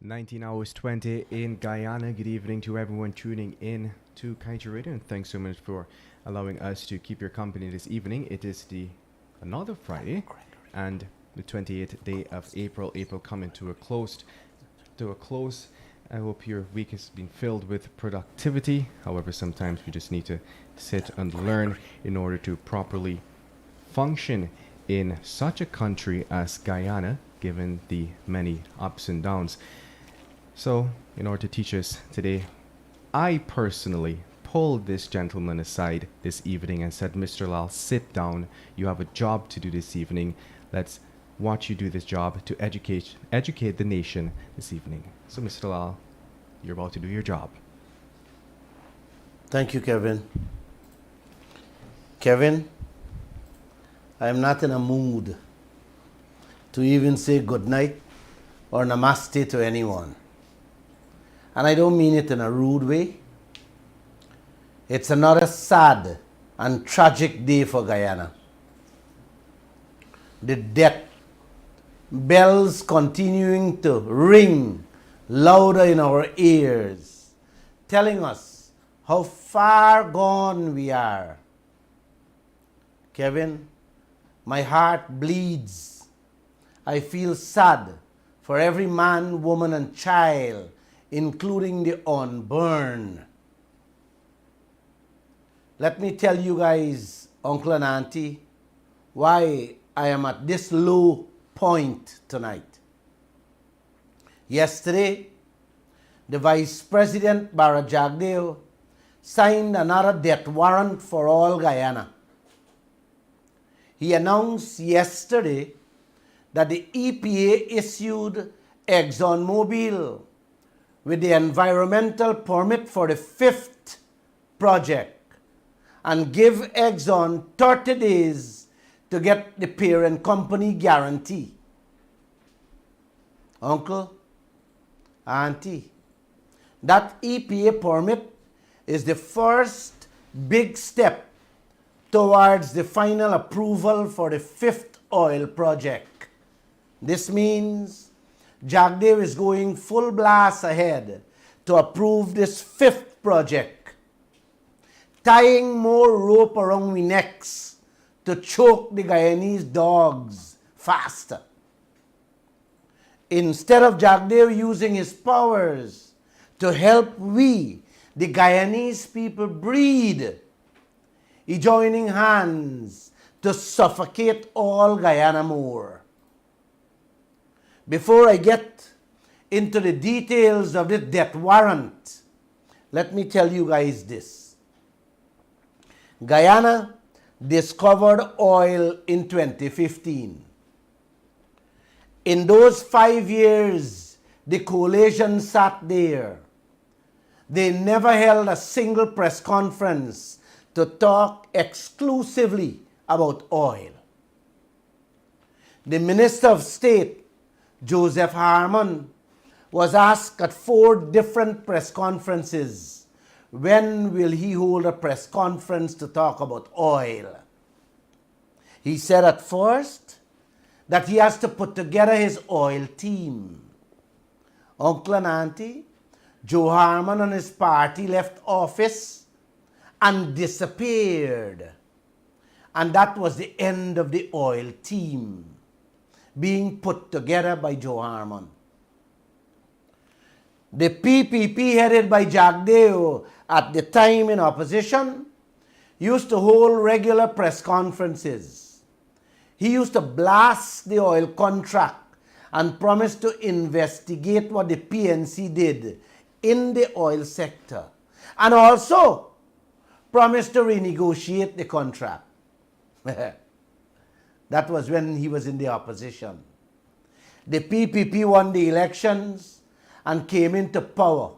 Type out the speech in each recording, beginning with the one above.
19 hours 20 in Guyana. Good evening to everyone tuning in to Kaieteur Radio, and thanks so much for allowing us to keep your company this evening. It is another Friday, and the 28th day of April. April coming to a close. I hope your week has been filled with productivity. However, sometimes we just need to sit and learn in order to properly function in such a country as Guyana, given the many ups and downs. So, in order to teach us today, I personally pulled this gentleman aside this evening and said, Mr. Lall, sit down. You have a job to do this evening. Let's watch you do this job to educate the nation this evening. So, Mr. Lall, you're about to do your job. Thank you, Kevin. Kevin, I am not in a mood to even say good night or namaste to anyone. And I don't mean it in a rude way. It's another sad and tragic day for Guyana. The death bells continuing to ring louder in our ears, telling us how far gone we are. Kevin, my heart bleeds. I feel sad for every man, woman, and child, including the unborn. Let me tell you guys, uncle and auntie, why I am at this low point tonight. Yesterday, the Vice President, Barra Jagdeo, signed another death warrant for all Guyana. He announced yesterday that the EPA issued ExxonMobil with the environmental permit for the 5th project and give Exxon 30 days to get the parent company guarantee. Uncle, auntie, that EPA permit is the first big step towards the final approval for the 5th oil project. This means Jagdev is going full blast ahead to approve this 5th project, tying more rope around we necks to choke the Guyanese dogs faster. Instead of Jagdev using his powers to help we, the Guyanese people, breathe, he joining hands to suffocate all Guyana more. Before I get into the details of this death warrant, let me tell you guys this. Guyana discovered oil in 2015. In those 5 years, the coalition sat there. They never held a single press conference to talk exclusively about oil. The Minister of State, Joseph Harmon, was asked at 4 different press conferences, when will he hold a press conference to talk about oil? He said at first that he has to put together his oil team. Uncle and auntie, Joe Harmon and his party left office and disappeared. And that was the end of the oil team being put together by Joe Harmon. The PPP headed by Jagdeo at the time in opposition used to hold regular press conferences. He used to blast the oil contract and promise to investigate what the PNC did in the oil sector, and also promised to renegotiate the contract. That was when he was in the opposition. The PPP won the elections and came into power.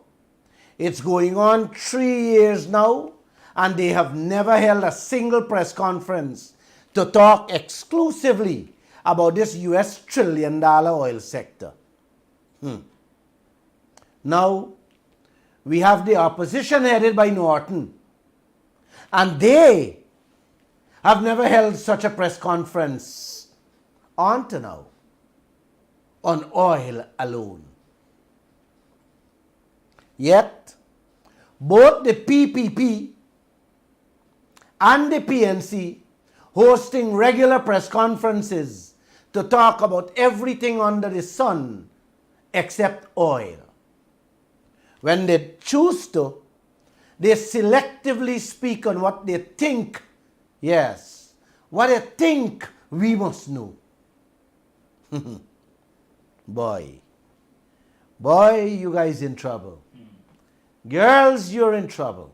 It's going on 3 years now, and they have never held a single press conference to talk exclusively about this US $1 trillion oil sector. Now, we have the opposition headed by Norton, and they have never held such a press conference until now on oil alone. Yet, both the PPP and the PNC hosting regular press conferences to talk about everything under the sun except oil. When they choose to, they selectively speak on what they think, yes, what they think we must know. Boy, you guys in trouble. Girls, you're in trouble.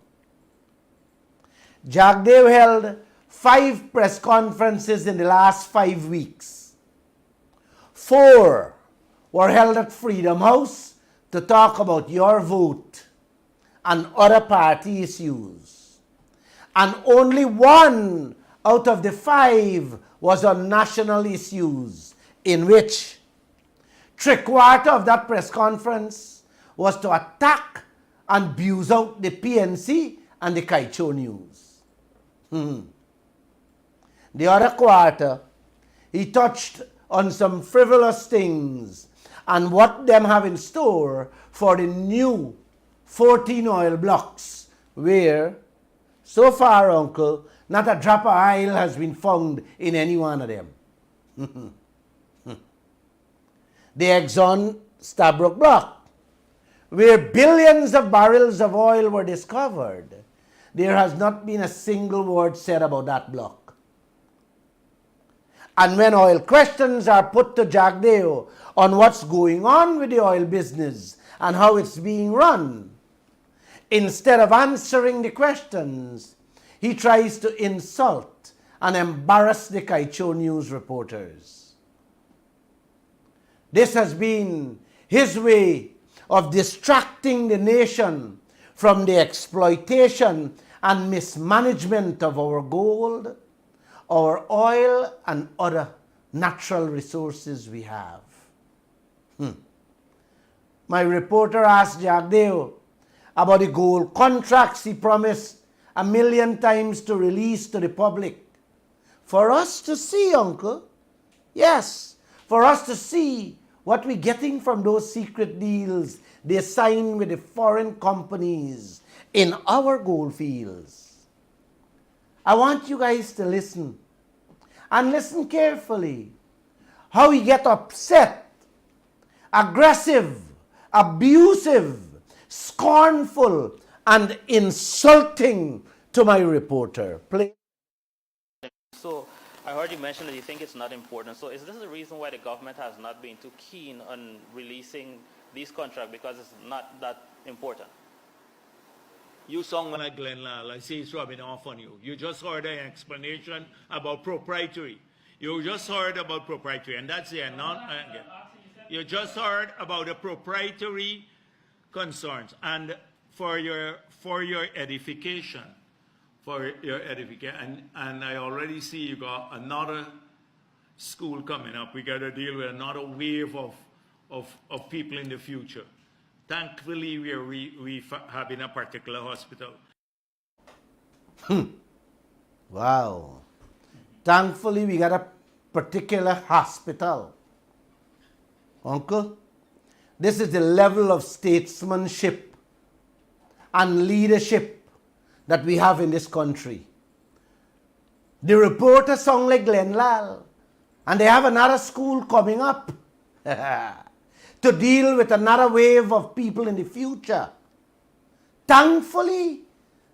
Jagdev held 5 press conferences in the last 5 weeks. 4 were held at Freedom House to talk about your vote and other party issues. And only 1 out of the 5 was on national issues, in which 3/4 of that press conference was to attack and abuse out the PNC and the Kaieteur News. The other quarter, he touched on some frivolous things and what them have in store for the new 14 oil blocks, where, so far, Uncle, not a drop of oil has been found in any one of them. The Exxon Stabroek block, where billions of barrels of oil were discovered, there has not been a single word said about that block. And when oil questions are put to Jagdeo on what's going on with the oil business and how it's being run, instead of answering the questions, he tries to insult and embarrass the Kaieteur News reporters. This has been his way of distracting the nation from the exploitation and mismanagement of our gold, our oil, and other natural resources we have. My reporter asked Jagdeo about the gold contracts he promised 1,000,000 times to release to the public. For us to see, Uncle. Yes, for us to see what we're getting from those secret deals they sign with the foreign companies in our gold fields. I want you guys to listen, and listen carefully, how he get upset, aggressive, abusive, scornful, and insulting to my reporter. Play. So I heard you mention that you think it's not important. So is this the reason why the government has not been too keen on releasing these contracts, because it's not that important? You sound like Glenn Lall. I see it's rubbing off on you. You just heard an explanation about proprietary. You just heard about proprietary, and that's it. You just heard about the proprietary concerns. And for your edification, and I already see you got another school coming up. We got to deal with another wave of people in the future. Thankfully, we have in a particular hospital. Wow. Thankfully, we got a particular hospital. Uncle, this is the level of statesmanship and leadership that we have in this country. The reporters sound like Glenn Lall, and they have another school coming up to deal with another wave of people in the future. Thankfully,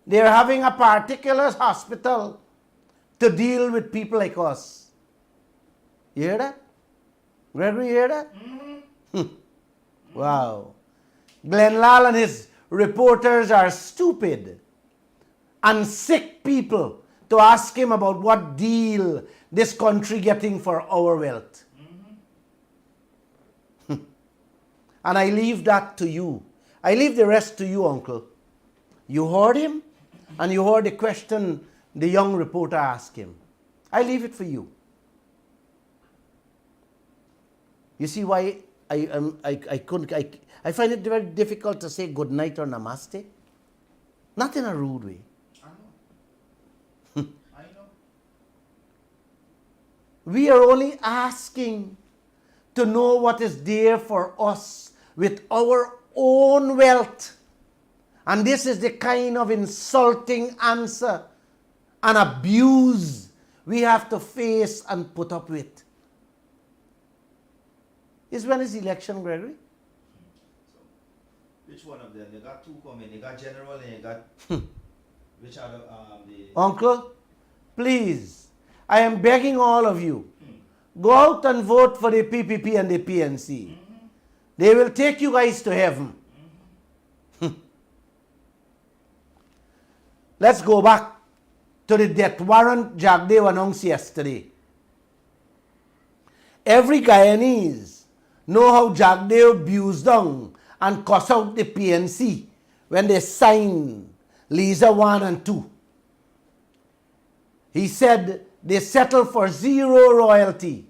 they're having a particular hospital to deal with people like us. You hear that? Gregory, you hear that? Wow. Glenn Lall and his reporters are stupid and sick people to ask him about what deal this country getting for our wealth. And I leave that to you. I leave the rest to you, Uncle. You heard him, and you heard the question the young reporter asked him. I leave it for you. You see why I find it very difficult to say good night or namaste? Not in a rude way. I know. We are only asking to know what is there for us with our own wealth And this is the kind of insulting answer and abuse we have to face and put up with. Is when is election, Gregory? Which one of them? You got two coming. You got general and you got which are the Uncle, please, I am begging all of you, go out and vote for the PPP and the PNC. They will take you guys to heaven. Let's go back to the death warrant Jagdev announced yesterday. Every Guyanese know how Jagdev abused down and cussed out the PNC when they signed Lisa 1 and 2. He said they settled for zero royalty,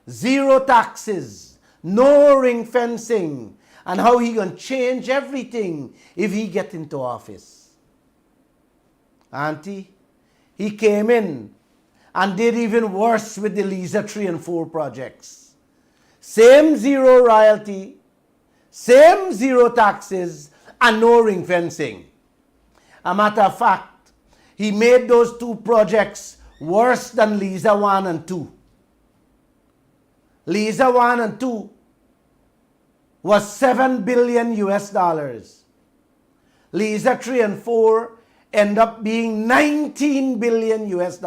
zero taxes, no ring fencing, and how he gonna change everything if he get into office. Auntie, he came in and did even worse with the Lisa 3 and 4 projects. Same zero royalty, same zero taxes, and no ring fencing. A matter of fact, he made those two projects worse than Lisa 1 and 2. Lisa 1 and 2 was $7 billion US. Lisa 3 and 4 end up being $19 billion US.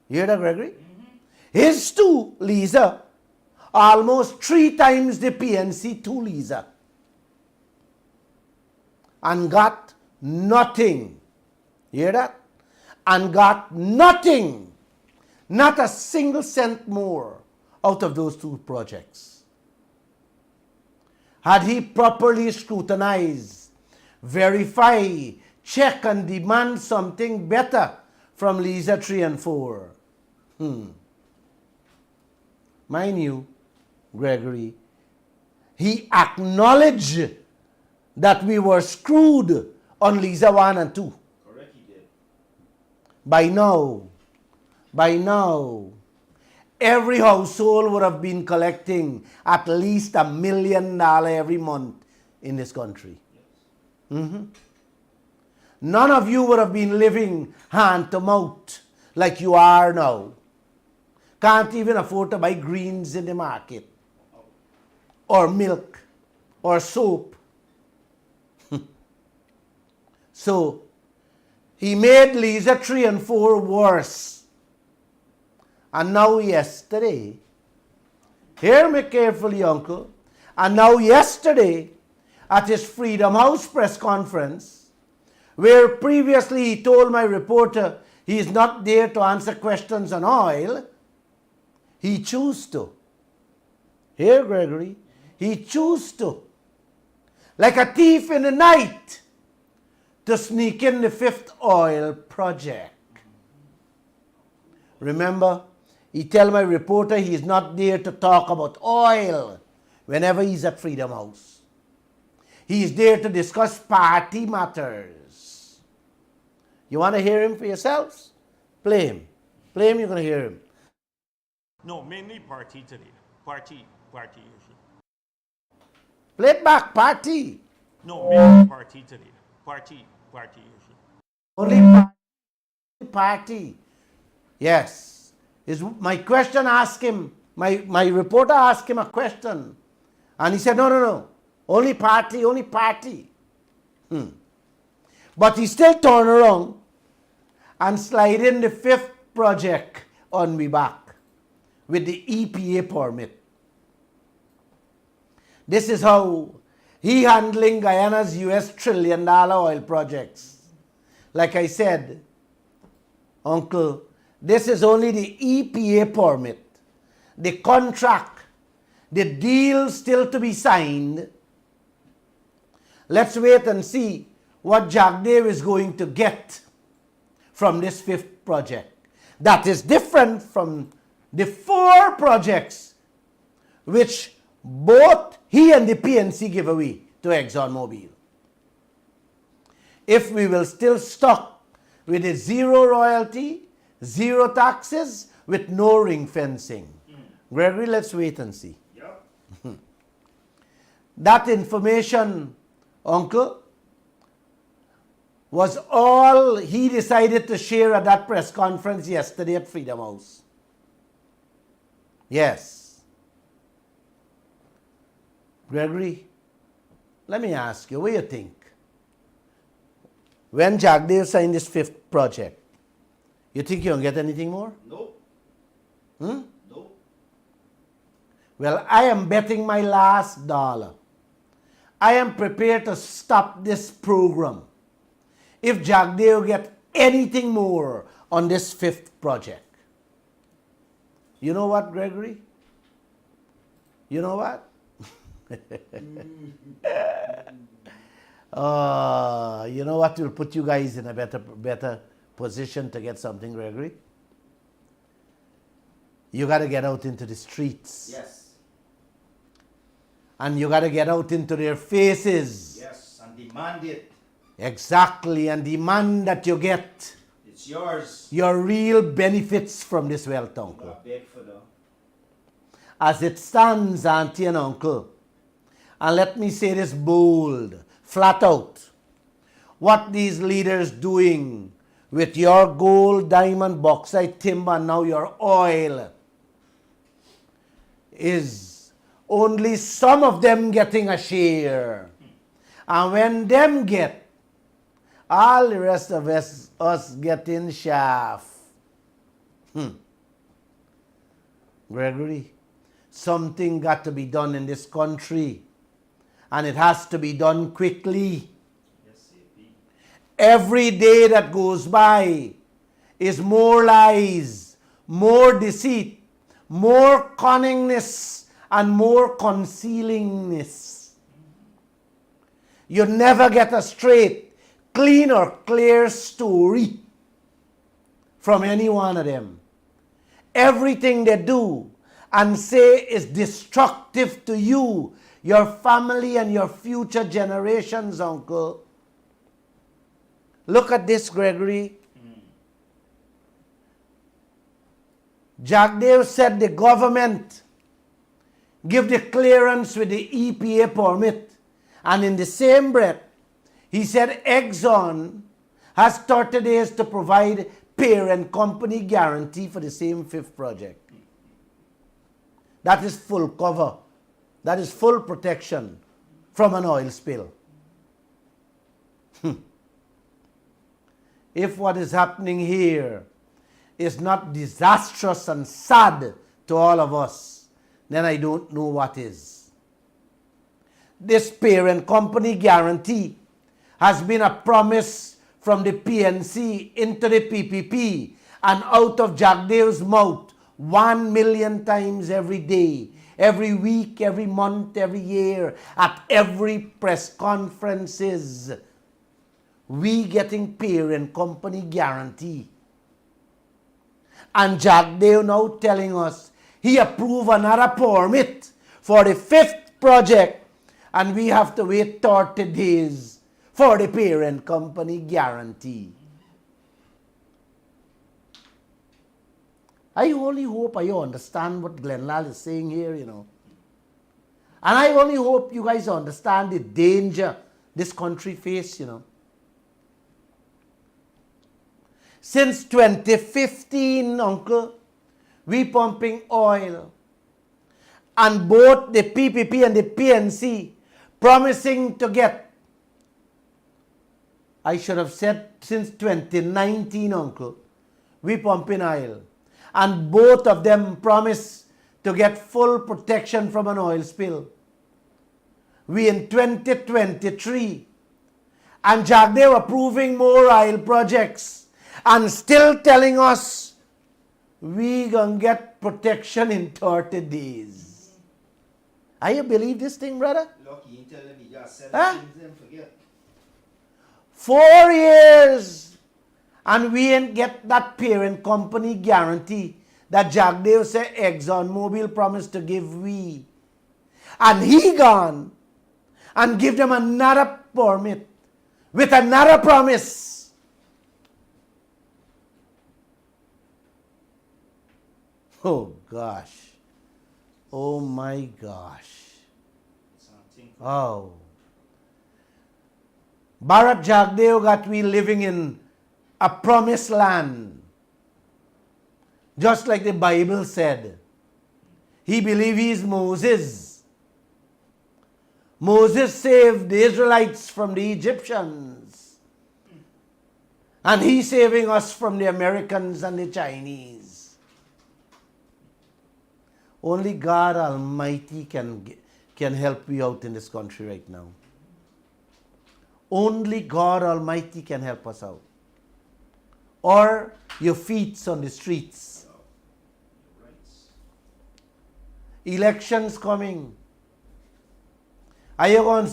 You hear that, Gregory? His two, Lisa, almost 3 times the PNC 2 Lisa. And got nothing. You hear that? And got nothing. Not a single cent more out of those two projects. Had he properly scrutinized, verify, check and demand something better from Lisa 3 and 4. Mind you, Gregory, he acknowledged that we were screwed on Lisa 1 and 2. correct he did. By now, every household would have been collecting at least $1 million every month in this country. None of you would have been living hand to mouth like you are now. Can't even afford to buy greens in the market, or milk, or soap. So, he made Lisa 3 and 4 worse. And now yesterday, hear me carefully, uncle, and now yesterday, at his Freedom House press conference, where previously he told my reporter he is not there to answer questions on oil, he chose to. Here, Gregory, he chose to, like a thief in the night, to sneak in the 5th oil project. Remember, he tell my reporter he is not there to talk about oil whenever he's at Freedom House. He is there to discuss party matters. You want to hear him for yourselves? Play him. Play him, you're going to hear him. No, mainly party today. Party issue. Play it back, party. No, mainly party today. Party issue. Only party. Yes. My question asked him, my reporter asked him a question. And he said, no. Only party. But he still turned around and slide in the 5th project on me back with the EPA permit. This is how he handling Guyana's US $1 trillion oil projects. Like I said, uncle, this is only the EPA permit. The contract, the deal still to be signed. Let's wait and see what Jagdev is going to get from this 5th project. That is different from the 4 projects which both he and the PNC give away to ExxonMobil. If we will still stuck with a zero royalty, zero taxes, with no ring fencing. Gregory, let's wait and see. Yep. That information Uncle, was all he decided to share at that press conference yesterday at Freedom House. Yes. Gregory, let me ask you, what do you think? When Jagdev signed this 5th project, you think you don't get anything more? No. Hmm? No. Well, I am betting my last dollar. I am prepared to stop this program if Jagdev get anything more on this 5th project. You know what, Gregory? You know what? You know what will put you guys in a better position to get something, Gregory? You got to get out into the streets. Yes. And you got to get out into their faces. Yes. And demand it. Exactly. And demand that you get It's yours. your real benefits from this wealth, You uncle. got beg for the. As it stands, auntie and uncle, and let me say this bold, flat out, what these leaders doing with your gold, diamond, bauxite, timber, and now your oil, is only some of them getting a share. And when them get, all the rest of us getting shaft. Gregory, something got to be done in this country. And it has to be done quickly. Yes, AP. Every day that goes by is more lies, more deceit, more cunningness, and more concealingness. You never get a straight, clean, or clear story from any one of them. Everything they do and say is destructive to you, your family, and your future generations, uncle. Look at this, Gregory. Jagdev said the government give the clearance with the EPA permit. And in the same breath, he said Exxon has 30 days to provide parent company guarantee for the same 5th project. That is full cover. That is full protection from an oil spill. If what is happening here is not disastrous and sad to all of us, then I don't know what is. This parent company guarantee has been a promise from the PNC into the PPP and out of Jagdev's mouth 1 million times every day, every week, every month, every year, at every press conferences. We getting parent company guarantee. And Jagdev now telling us he approved another permit for the 5th project and we have to wait 30 days for the parent company guarantee. I only hope you understand what Lall is saying here, you know. And I only hope you guys understand the danger this country faces, you know. Since 2015, uncle, we pumping oil. And both the PPP and the PNC promising to get, I should have said since 2019, uncle, we pumping oil. And both of them promise to get full protection from an oil spill. We in 2023, and Jagdev approving more oil projects and still telling us we gonna get protection in 30 days. Are you believe this thing, brother? Lucky, you tell me just 7 Huh? things then forget. 4 years and we ain't get that parent company guarantee that Jagdev said ExxonMobil promised to give we. And he gone and give them another permit with another promise. Oh gosh. Oh my gosh. Something. Oh. Bharat Jagdeo got we living in a promised land. Just like the Bible said. He believed he is Moses. Moses saved the Israelites from the Egyptians. And he's saving us from the Americans and the Chinese. Only God Almighty can help you out in this country right now. Only God Almighty can help us out. Or your feet's on the streets. Elections coming. Are you going to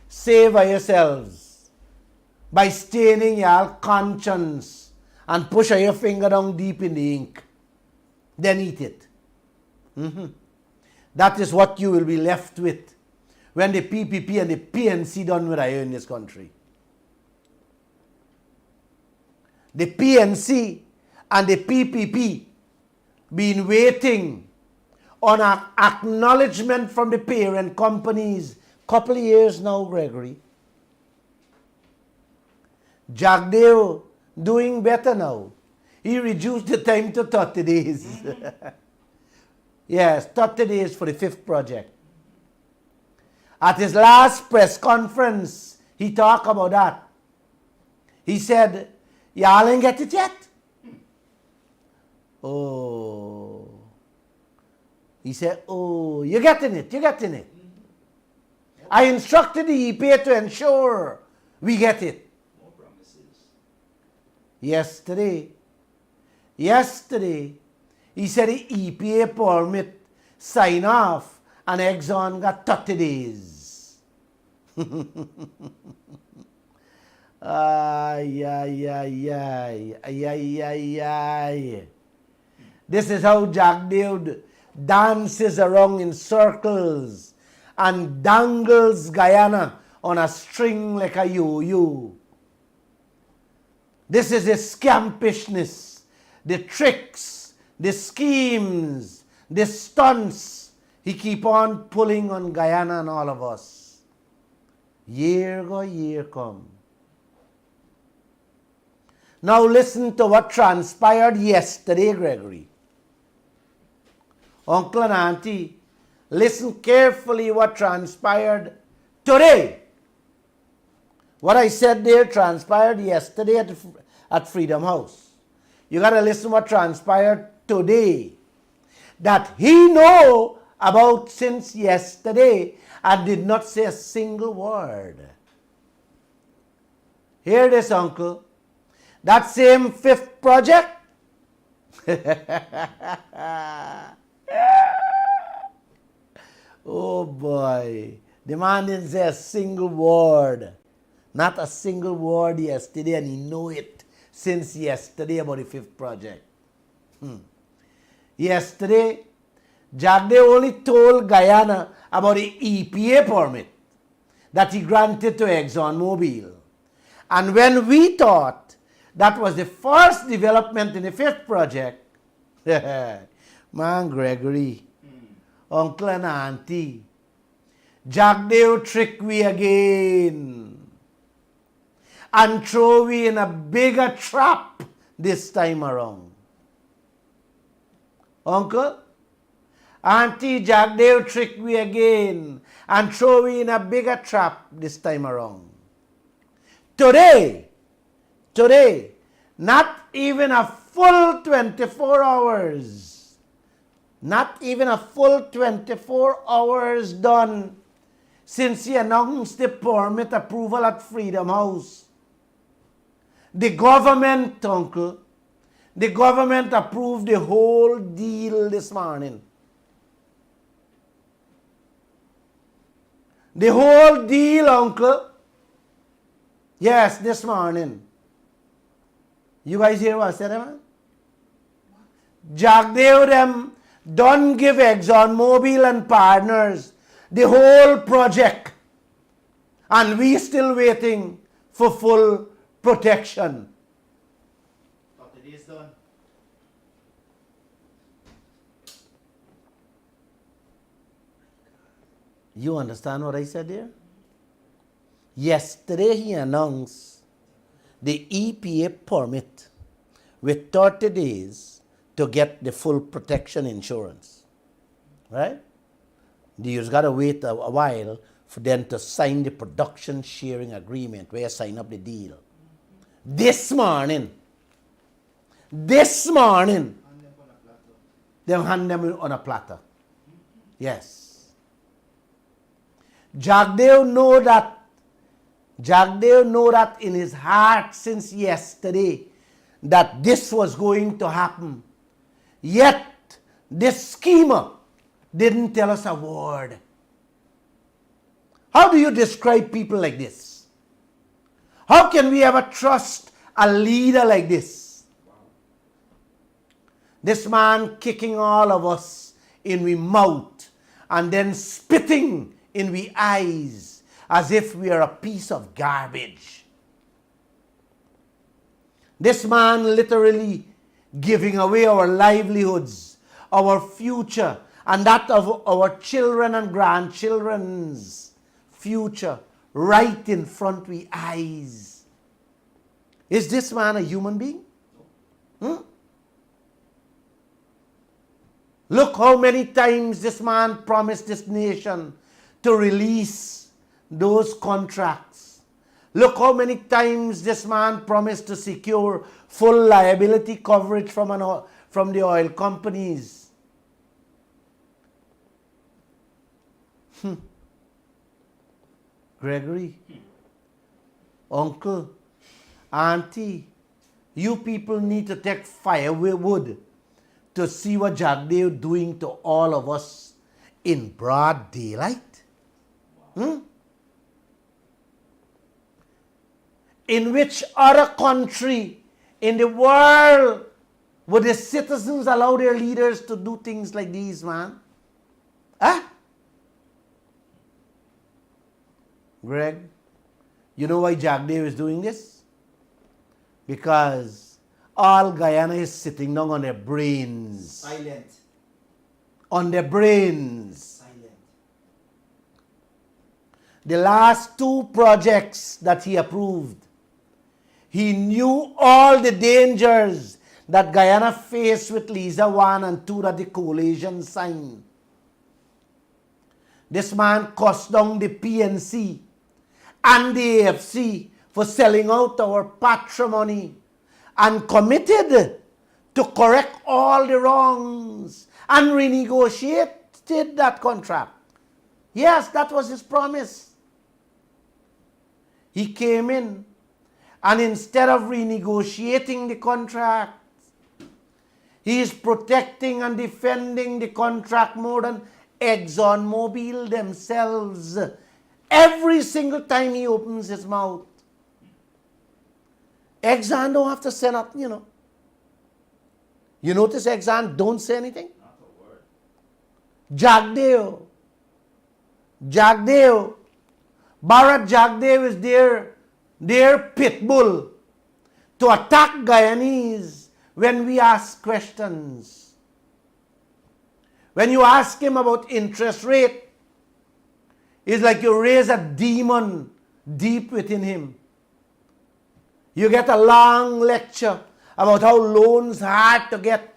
save yourselves by staining your conscience and push your finger down deep in the ink? Then eat it. That is what you will be left with when the PPP and the PNC done with you in this country. The PNC and the PPP been waiting on an acknowledgement from the parent companies couple of years now, Gregory. Jagdeo doing better now. He reduced the time to 30 days. Yes, 30 days for the 5th project. At his last press conference, he talked about that. He said, y'all ain't get it yet? Oh. He said, oh, you're getting it, you're getting it. I instructed the EPA to ensure we get it. More promises. Yesterday, he said the EPA permit sign off and Exxon got 30 days. Ay, ay, ay, ay, ay, ay, ay, ay. This is how Jagdeo dances around in circles and dangles Guyana on a string like a yo-yo. This is the scampishness, the tricks, the schemes, the stunts he keep on pulling on Guyana and all of us. Year go, year come. Now listen to what transpired yesterday, Gregory. Uncle and Auntie, listen carefully what transpired today. What I said there transpired yesterday at Freedom House. You got to listen what transpired today. That he know about since yesterday and did not say a single word. Hear this, Uncle. That same 5th project. Oh boy. The man didn't say a single word. Not a single word yesterday, and he know it since yesterday about the 5th project. Yesterday, Jagdeo only told Guyana about the EPA permit that he granted to ExxonMobil. And when we thought that was the first development in the 5th project, man, Gregory, Uncle and Auntie, Jagdeo trick we again and throw we in a bigger trap this time around. Uncle, Auntie, Jagdeo trick we again and throw we in a bigger trap this time around. Today, not even a full 24 hours, not even a full 24 hours done since he announced the permit approval at Freedom House. The government, Uncle, the government approved the whole deal this morning. The whole deal, Uncle. Yes, this morning. You guys hear what I said, man? Jagdeo them don't give ExxonMobil and partners the whole project. And we still waiting for full protection. But it is done. You understand what I said there? Yesterday he announced the EPA permit with 30 days to get the full protection insurance. Right? You just got to wait a while for them to sign the production sharing agreement where you sign up the deal. This morning, they hand them on a platter. Yes. Jagdeo know that in his heart since yesterday that this was going to happen. Yet, this schemer didn't tell us a word. How do you describe people like this? How can we ever trust a leader like this? This man kicking all of us in we mouth and then spitting in we eyes as if we are a piece of garbage. This man literally giving away our livelihoods, our future, and that of our children and grandchildren's future right in front we eyes. Is this man a human being? Look how many times this man promised this nation to release those contracts. Look how many times this man promised to secure full liability coverage from the oil companies. Gregory, uncle, auntie, you people need to take firewood to see what Jagdeo doing to all of us in broad daylight. In which other country in the world would the citizens allow their leaders to do things like these, man? Huh? Greg, you know why Jagdeo is doing this? Because all Guyana is sitting down on their brains. Silent. On their brains. Silent. The last 2 projects that he approved, he knew all the dangers that Guyana faced with Liza 1 and 2 that the coalition signed. This man cost down the PNC and the AFC for selling out our patrimony and committed to correct all the wrongs and renegotiated that contract. Yes, that was his promise. He came in and instead of renegotiating the contract, he is protecting and defending the contract more than ExxonMobil themselves. Every single time he opens his mouth. Exxon don't have to say nothing, you know. You notice Exxon don't say anything? Not a word. Jagdeo. Bharat Jagdeo is their pit bull to attack Guyanese when we ask questions. When you ask him about interest rate, it's like you raise a demon deep within him. You get a long lecture about how loans hard to get,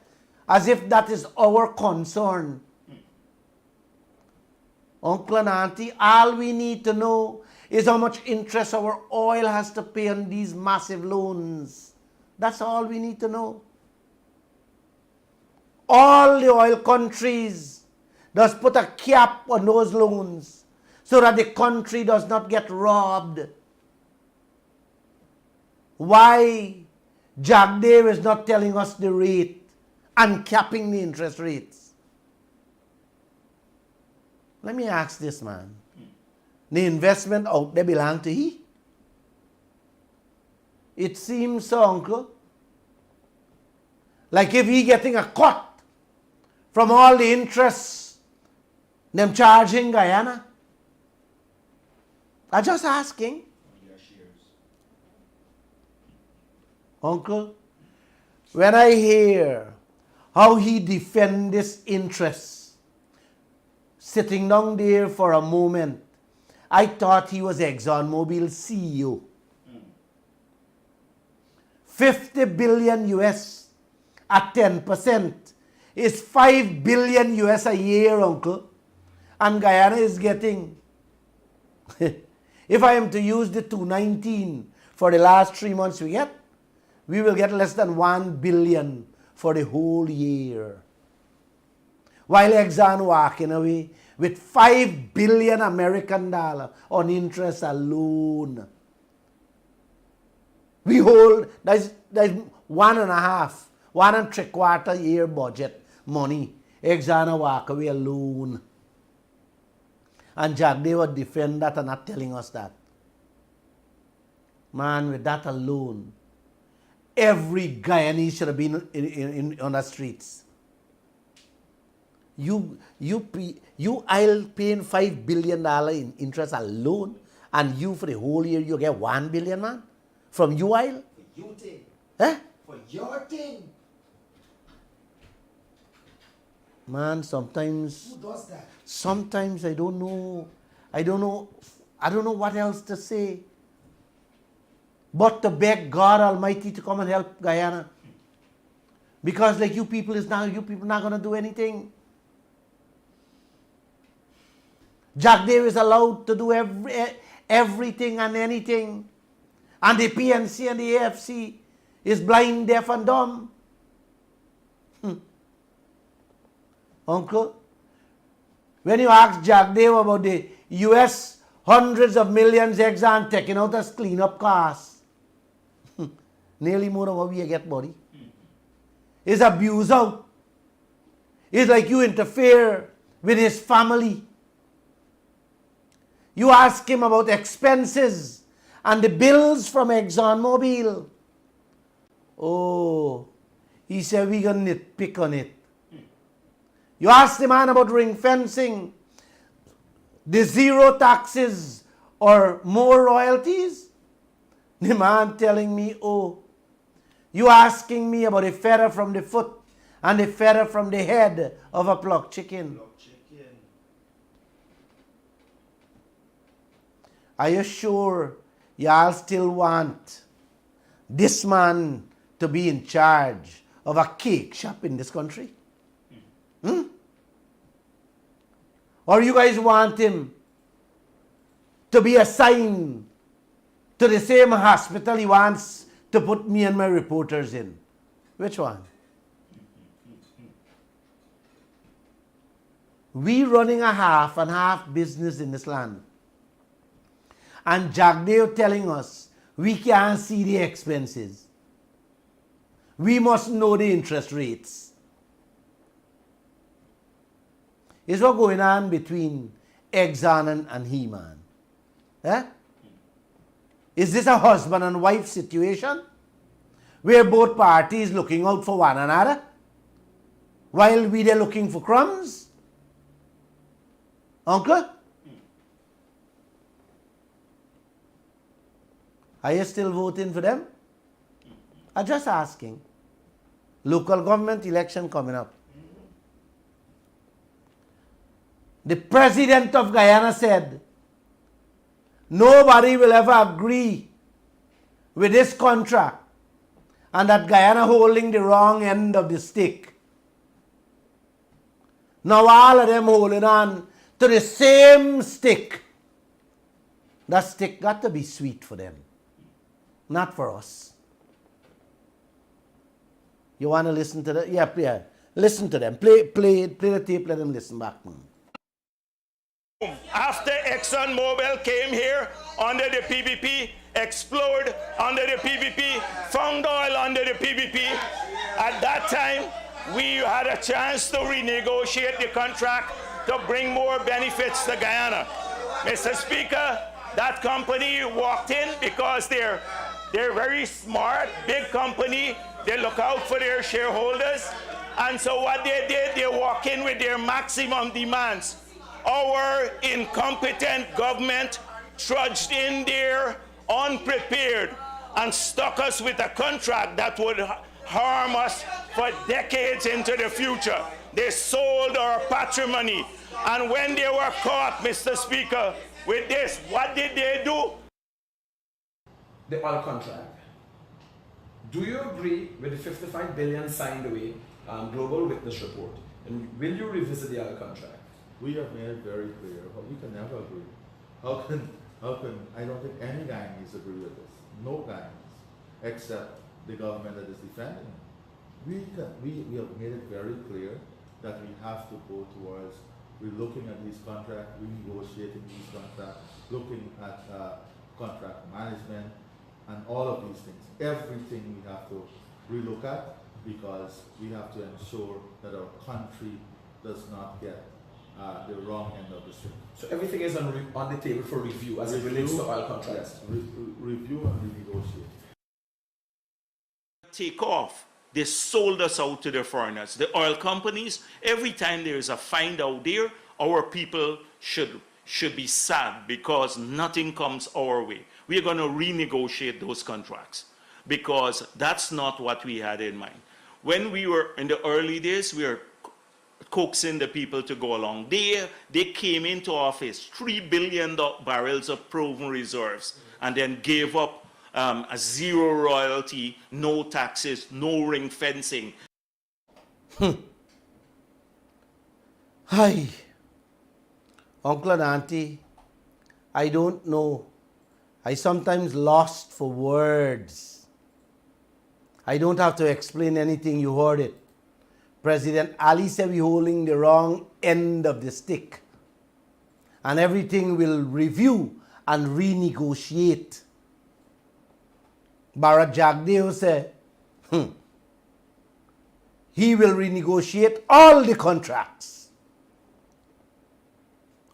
as if that is our concern. Uncle and auntie, all we need to know is how much interest our oil has to pay on these massive loans. That's all we need to know. All the oil countries does put a cap on those loans so that the country does not get robbed. Why Jagdeo is not telling us the rate and capping the interest rates? Let me ask this man. The investment out there belong to he? It seems so, uncle. Like if he getting a cut from all the interest them charging Guyana. I'm just asking. Uncle, when I hear how he defend this interest, sitting down there for a moment I thought he was ExxonMobil's CEO. 50 billion US at 10% is 5 billion US a year, uncle. And Guyana is getting, if I am to use the 219 for the last 3 months we will get less than 1 billion for the whole year. While Exxon walking away with 5 billion American dollar on interest alone. We hold, there's 1.5 year budget money. Exxon walk away alone. And Jack, they would defend that and not telling us that. Man, with that alone, every Guyanese should have been on the streets. You I'll paying $5 billion in interest alone, and you for the whole year you get 1 billion, man? From you, I'll? For you thing. Eh? For your thing. Man, sometimes... Who does that? Sometimes I don't know what else to say. But to beg God Almighty to come and help Guyana. Because like you people not going to do anything. Jack Davis allowed to do everything and anything. And the PNC and the AFC is blind, deaf and dumb. Uncle, when you ask Jack Dave about the US hundreds of millions Exxon taking out as cleanup costs, nearly more than what we get, buddy. Is abuse out. It's like you interfere with his family. You ask him about expenses and the bills from ExxonMobil. Oh, he said we're going to nitpick on it. You ask the man about ring fencing, the zero taxes or more royalties. The man telling me, oh, you asking me about a feather from the foot and a feather from the head of a plucked chicken. Are you sure y'all still want this man to be in charge of a cake shop in this country? Or you guys want him to be assigned to the same hospital he wants to put me and my reporters in? Which one? We running a half and half business in this land. And Jack Dave telling us we can't see the expenses. We must know the interest rates. Is what going on between Exxon and He-Man? Eh? Is this a husband and wife situation? Where both parties looking out for one another? While we are looking for crumbs? Uncle? Are you still voting for them? I'm just asking. Local government election coming up. The president of Guyana said, nobody will ever agree with this contract and that Guyana holding the wrong end of the stick. Now all of them holding on to the same stick. That stick got to be sweet for them, not for us. You want to listen to that? Yeah. Listen to them. Play the tape, let them listen back. After ExxonMobil came here under the PVP, explored under the PVP, found oil under the PVP, at that time we had a chance to renegotiate the contract to bring more benefits to Guyana. Mr. Speaker, that company walked in because they're very smart, big company. They look out for their shareholders. And so what they did, they walk in with their maximum demands. Our incompetent government trudged in there unprepared and stuck us with a contract that would harm us for decades into the future. They sold our patrimony. And when they were caught, Mr. Speaker, with this. What did they do? The oil contract. Do you agree with the 55 billion signed away global witness report? And will you revisit the oil contract? We have made it very clear. We can never agree. How can, I don't think any Guyanese agree with this. No Guyanese, except the government that is defending it. We have made it very clear that we have to go towards relooking at these contracts, renegotiating these contracts, looking at contract management, and all of these things. Everything we have to relook at, because we have to ensure that our country does not get the wrong end of the stick. So everything is on the table for review as it relates to oil contracts. Yes, review and renegotiate. Take off. They sold us out to the foreigners. The oil companies, every time there is a find out there, our people should be sad because nothing comes our way. We are going to renegotiate those contracts because that's not what we had in mind. When we were in the early days, we were coaxing the people to go along. They came into office, 3 billion barrels of proven reserves, and then gave up a zero royalty, no taxes, no ring fencing. Hi, Uncle and Auntie, I don't know. I sometimes lost for words. I don't have to explain anything, you heard it. President Ali said we're holding the wrong end of the stick. And everything will review and renegotiate. Bharat Jagdeo said, he will renegotiate all the contracts.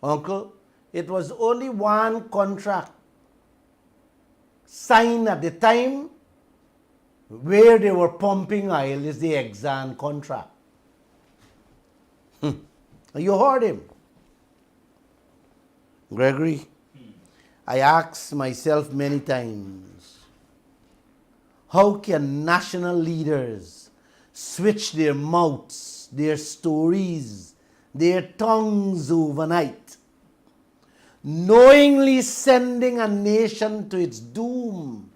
Uncle, it was only one contract signed at the time where they were pumping oil, is the Exxon contract. You heard him. Gregory, I asked myself many times, how can national leaders switch their mouths, their stories, their tongues overnight, knowingly sending a nation to its doom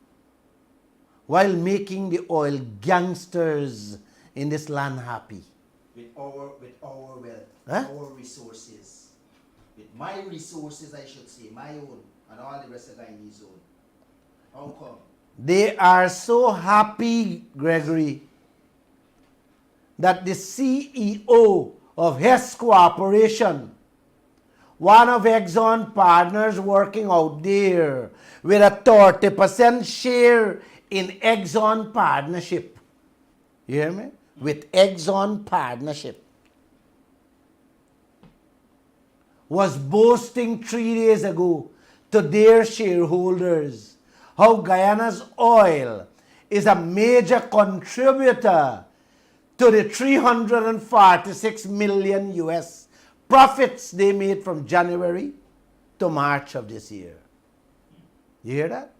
while making the oil gangsters in this land happy? With our wealth, Huh? our resources, with my resources, I should say, my own, and all the rest of Guyanese own. How come? They are so happy, Gregory, that the CEO of Hess Corporation, one of Exxon partners working out there with a 30% share in Exxon partnership. You hear me? With Exxon partnership. Was boasting 3 days ago to their shareholders how Guyana's oil is a major contributor to the 346 million US profits they made from January to March of this year. You hear that?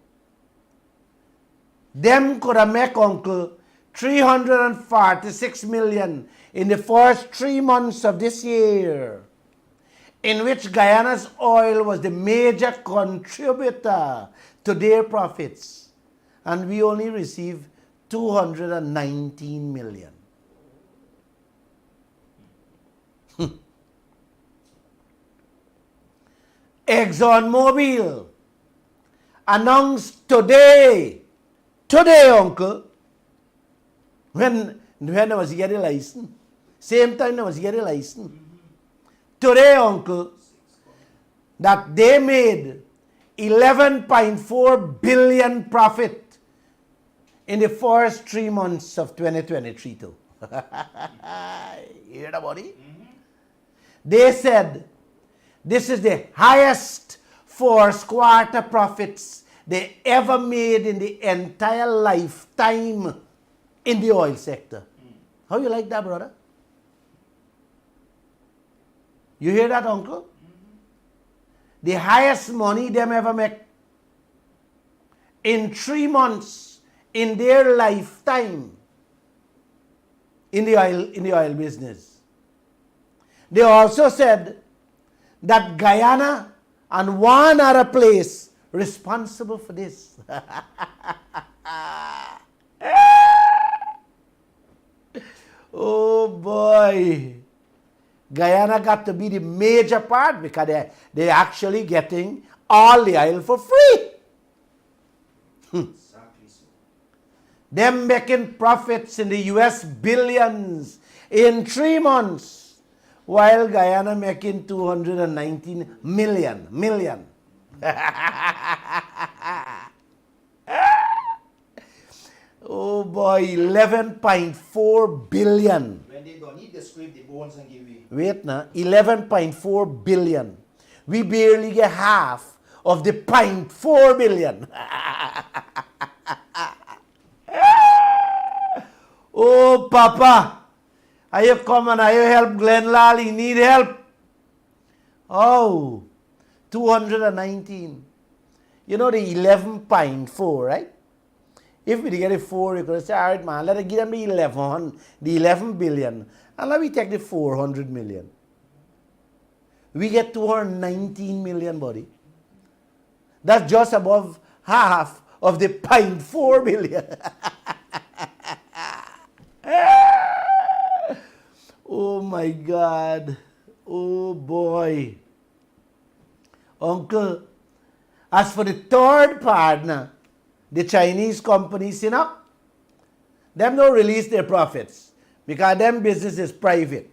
Them could have made, Uncle, 346 million in the first 3 months of this year, in which Guyana's oil was the major contributor to their profits, and we only received 219 million. ExxonMobil announced today, Uncle, when I was getting license, same time I was getting license, today, Uncle, that they made 11.4 billion profit in the first 3 months of 2023 too. You hear about it? They said this is the highest first quarter profits they ever made in the entire lifetime in the oil sector. How you like that, brother? You hear that, Uncle? The highest money them ever make in 3 months in their lifetime in the oil business. They also said that Guyana and one other place responsible for this. Oh boy. Guyana got to be the major part because they're actually getting all the oil for free. Exactly so. Them making profits in the US billions in 3 months, while Guyana making 219 million. Oh boy, 11.4 billion. When they don't need the scrape the bones and give you. Wait now, 11.4 billion. We barely get half of the 0.4 billion. Oh, Papa, are you coming? Are you help Glenn Lall? He need help. Oh, 219. You know the 11.4, right? If we get a 4, you could say, all right, man, let us give them the 11 billion, and let me take the 400 million. We get 219 million, buddy. That's just above half of the 0.4 billion. Oh my God. Oh boy. Uncle, as for the third partner, the Chinese companies, you know, them don't release their profits because them business is private.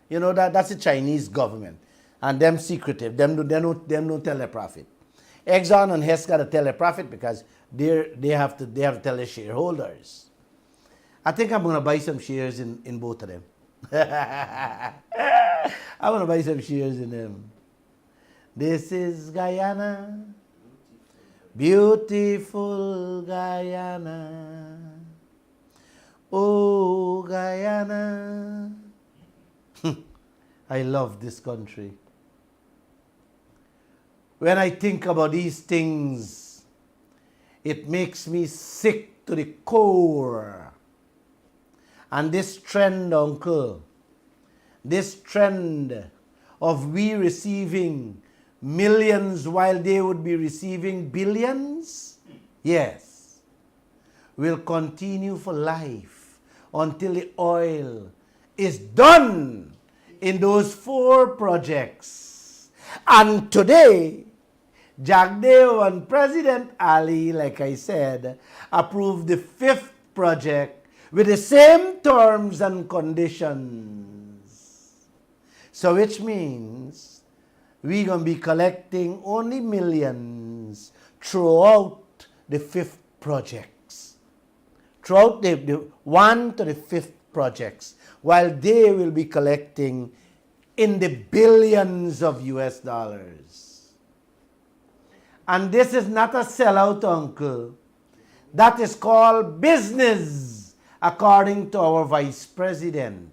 You know, that's the Chinese government. And them secretive. Them don't tell their profit. Exxon and Hess got to tell their profit because they have to tell their shareholders. I think I'm going to buy some shares in both of them. I want to buy some shares in them. This is Guyana. Beautiful Guyana. Oh, Guyana. I love this country. When I think about these things, it makes me sick to the core. And this trend, Uncle, this trend of we receiving millions while they would be receiving billions, yes, will continue for life until the oil is done in those 4 projects. And today, Jagdeo and President Ali, like I said, approved the 5th project with the same terms and conditions. So which means we're going to be collecting only millions throughout the 5th projects. Throughout the 1 to the 5th projects, while they will be collecting in the billions of US dollars. And this is not a sellout, Uncle. That is called business, according to our Vice President.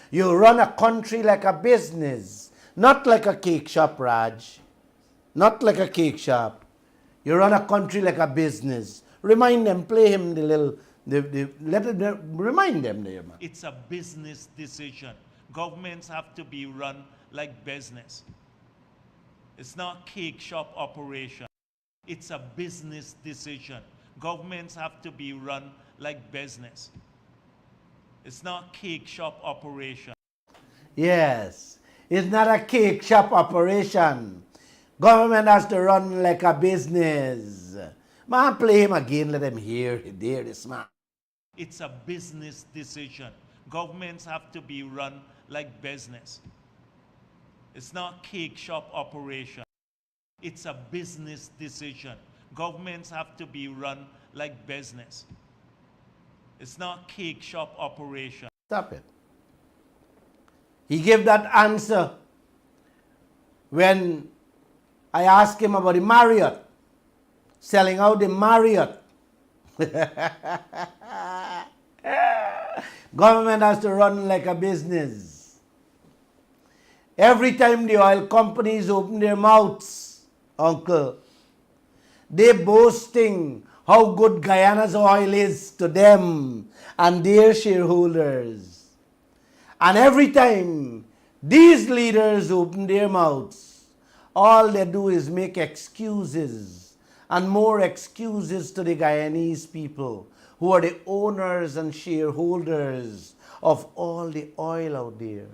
You run a country like a business, not like a cake shop, Raj. Not like a cake shop. You run a country like a business. Remind them, play him the little, remind them there, man. It's a business decision. Governments have to be run like business. It's not cake shop operation. It's a business decision. Governments have to be run like business. It's not cake shop operation. Yes, it's not a cake shop operation. Government has to run like a business. Man, play him again, let them hear this man. It's a business decision. Governments have to be run like business. It's not cake shop operation. It's a business decision. Governments have to be run like business. It's not cake shop operation. Stop it. He gave that answer when I asked him about the Marriott, selling out the Marriott. Government has to run like a business. Every time the oil companies open their mouths, Uncle, they boasting how good Guyana's oil is to them and their shareholders. And every time these leaders open their mouths, all they do is make excuses and more excuses to the Guyanese people who are the owners and shareholders of all the oil out there.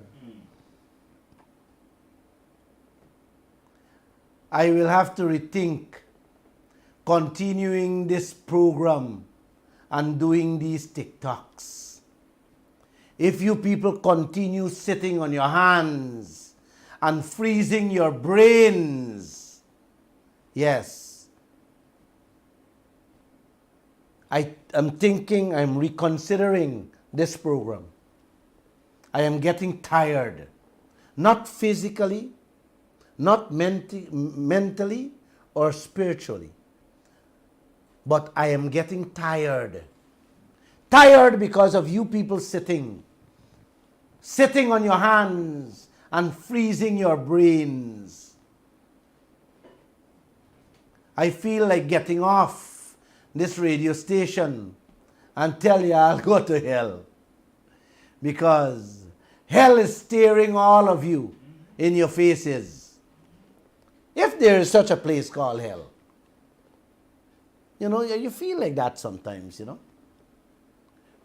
I will have to rethink continuing this program and doing these TikToks. If you people continue sitting on your hands and freezing your brains, yes, I am thinking, I'm reconsidering this program. I am getting tired, not physically, not mentally or spiritually, but I am getting tired. Tired because of you people sitting on your hands and freezing your brains. I feel like getting off this radio station and tell you I'll go to hell, because hell is staring all of you in your faces. If there is such a place called hell. You know, you feel like that sometimes, you know.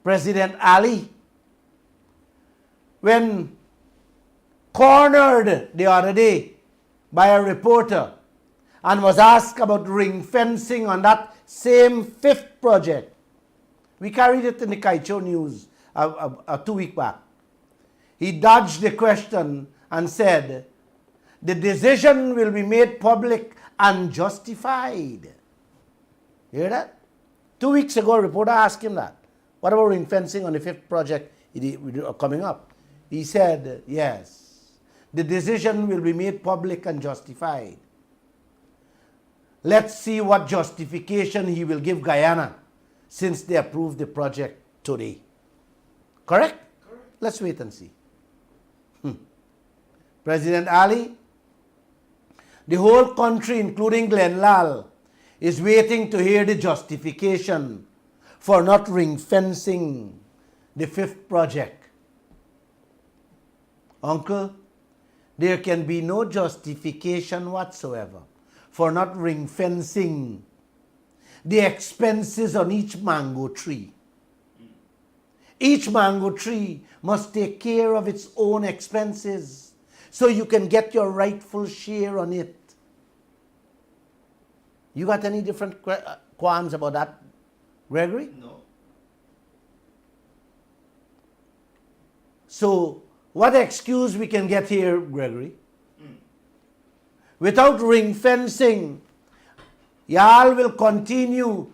President Ali, when cornered the other day by a reporter and was asked about ring fencing on that same fifth project, we carried it in the Kaieteur News 2 weeks back. He dodged the question and said, the decision will be made public and justified. You hear that? 2 weeks ago, a reporter asked him that. What about ring fencing on the fifth project coming up? He said, yes, the decision will be made public and justified. Let's see what justification he will give Guyana since they approved the project today. Correct? Correct. Let's wait and see. President Ali, the whole country, including Lall, is waiting to hear the justification for not ring fencing the fifth project. Uncle, there can be no justification whatsoever for not ring fencing the expenses on each mango tree. Each mango tree must take care of its own expenses so you can get your rightful share on it. You got any different qualms about that, Gregory? No. So, what excuse we can get here, Gregory? Without ring fencing, y'all will continue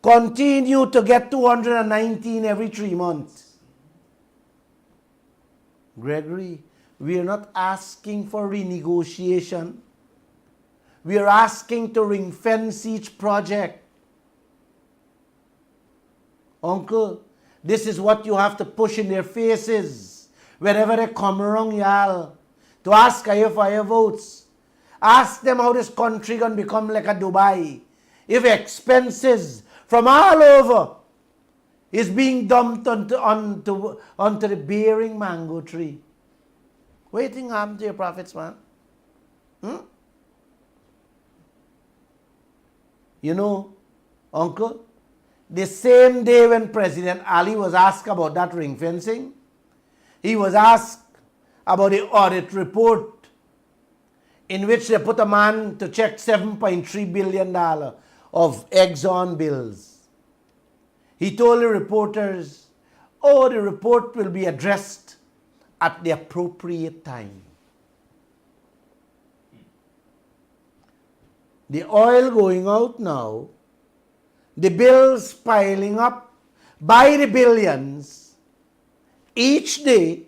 to get 219 every 3 months. Gregory, we are not asking for renegotiation. We are asking to ring fence each project. Uncle, this is what you have to push in their faces whenever they come around, y'all, to ask you for your votes. Ask them how this country going to become like a Dubai if expenses from all over is being dumped onto the bearing mango tree. What do you think happened to your profits, man? You know, Uncle, the same day when President Ali was asked about that ring fencing, he was asked about the audit report in which they put a man to check $7.3 billion of Exxon bills. He told the reporters, oh, the report will be addressed at the appropriate time. The oil going out now, the bills piling up by the billions each day,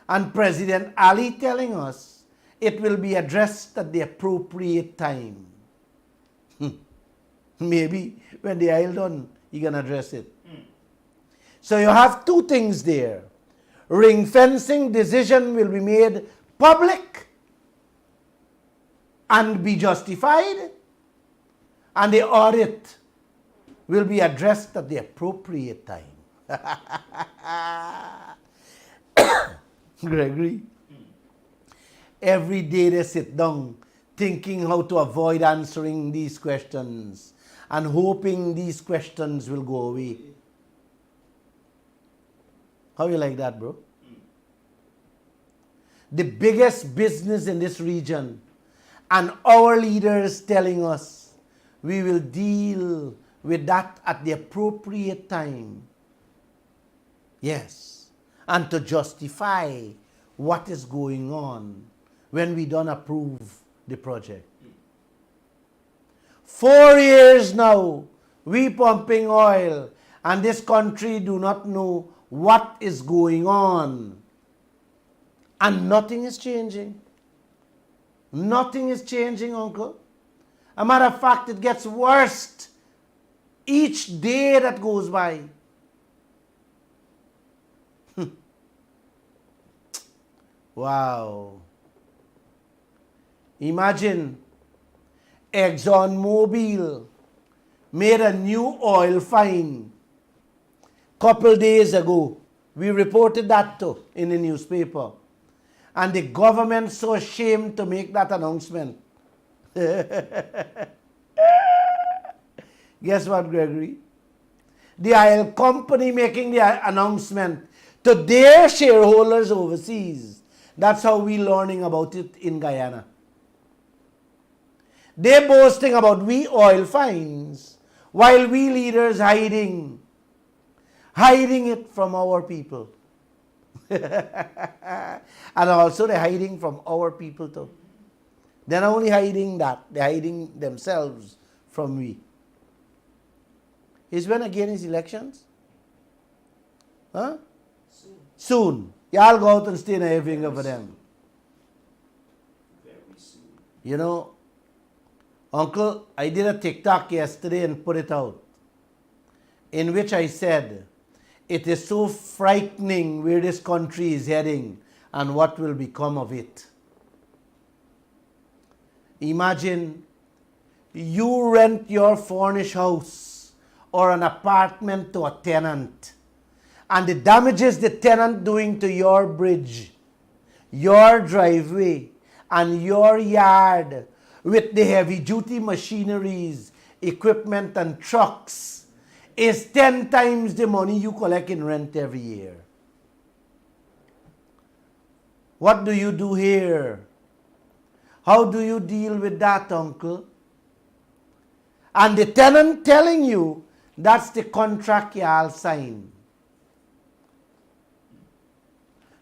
and President Ali telling us it will be addressed at the appropriate time. Maybe when the oil done, you can address it. So you have two things there. Ring fencing decision will be made public and be justified, and the audit will be addressed at the appropriate time. Gregory, Every day they sit down thinking how to avoid answering these questions and hoping these questions will go away. How you like that, bro? The biggest business in this region, and our leaders telling us we will deal with that at the appropriate time. Yes. And to justify what is going on when we don't approve the project. 4 years now, we pumping oil, and this country do not know what is going on. And nothing is changing. Nothing is changing, uncle. A matter of fact, it gets worse each day that goes by. Wow. Imagine ExxonMobil made a new oil find couple days ago. We reported that too in the newspaper. And the government so ashamed to make that announcement. Guess what, Gregory? The oil company making the announcement to their shareholders overseas. That's how we learning about it in Guyana. They boasting about we oil finds while we leaders hiding it from our people. And also they're hiding from our people too. They're not only hiding that, they're hiding themselves from we. Is when again is elections? Huh? Soon. Y'all go out and stay in everything over them. Very soon. You know, Uncle, I did a TikTok yesterday and put it out, in which I said, it is so frightening where this country is heading and what will become of it. Imagine you rent your furnished house or an apartment to a tenant, and the damages the tenant doing to your bridge, your driveway, and your yard with the heavy-duty machineries, equipment, and trucks is 10 times the money you collect in rent every year. What do you do here? How do you deal with that, uncle? And the tenant telling you that's the contract y'all sign.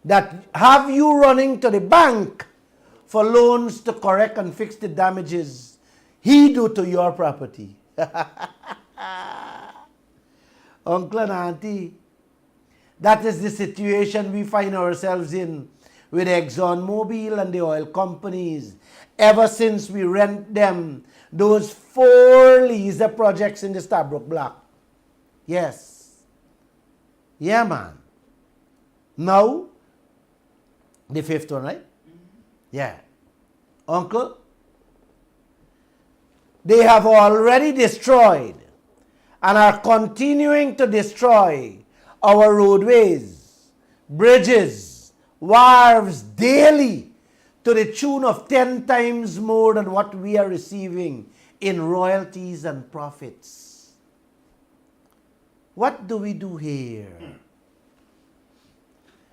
That have you running to the bank for loans to correct and fix the damages he do to your property. Uncle and auntie, that is the situation we find ourselves in with ExxonMobil and the oil companies ever since we rent them those 4 leaser projects in the Stabroek Block. Yes. Yeah, man. Now, the 5th one, right? Yeah. Uncle, they have already destroyed and are continuing to destroy our roadways, bridges, wharves daily to the tune of 10 times more than what we are receiving in royalties and profits. What do we do here?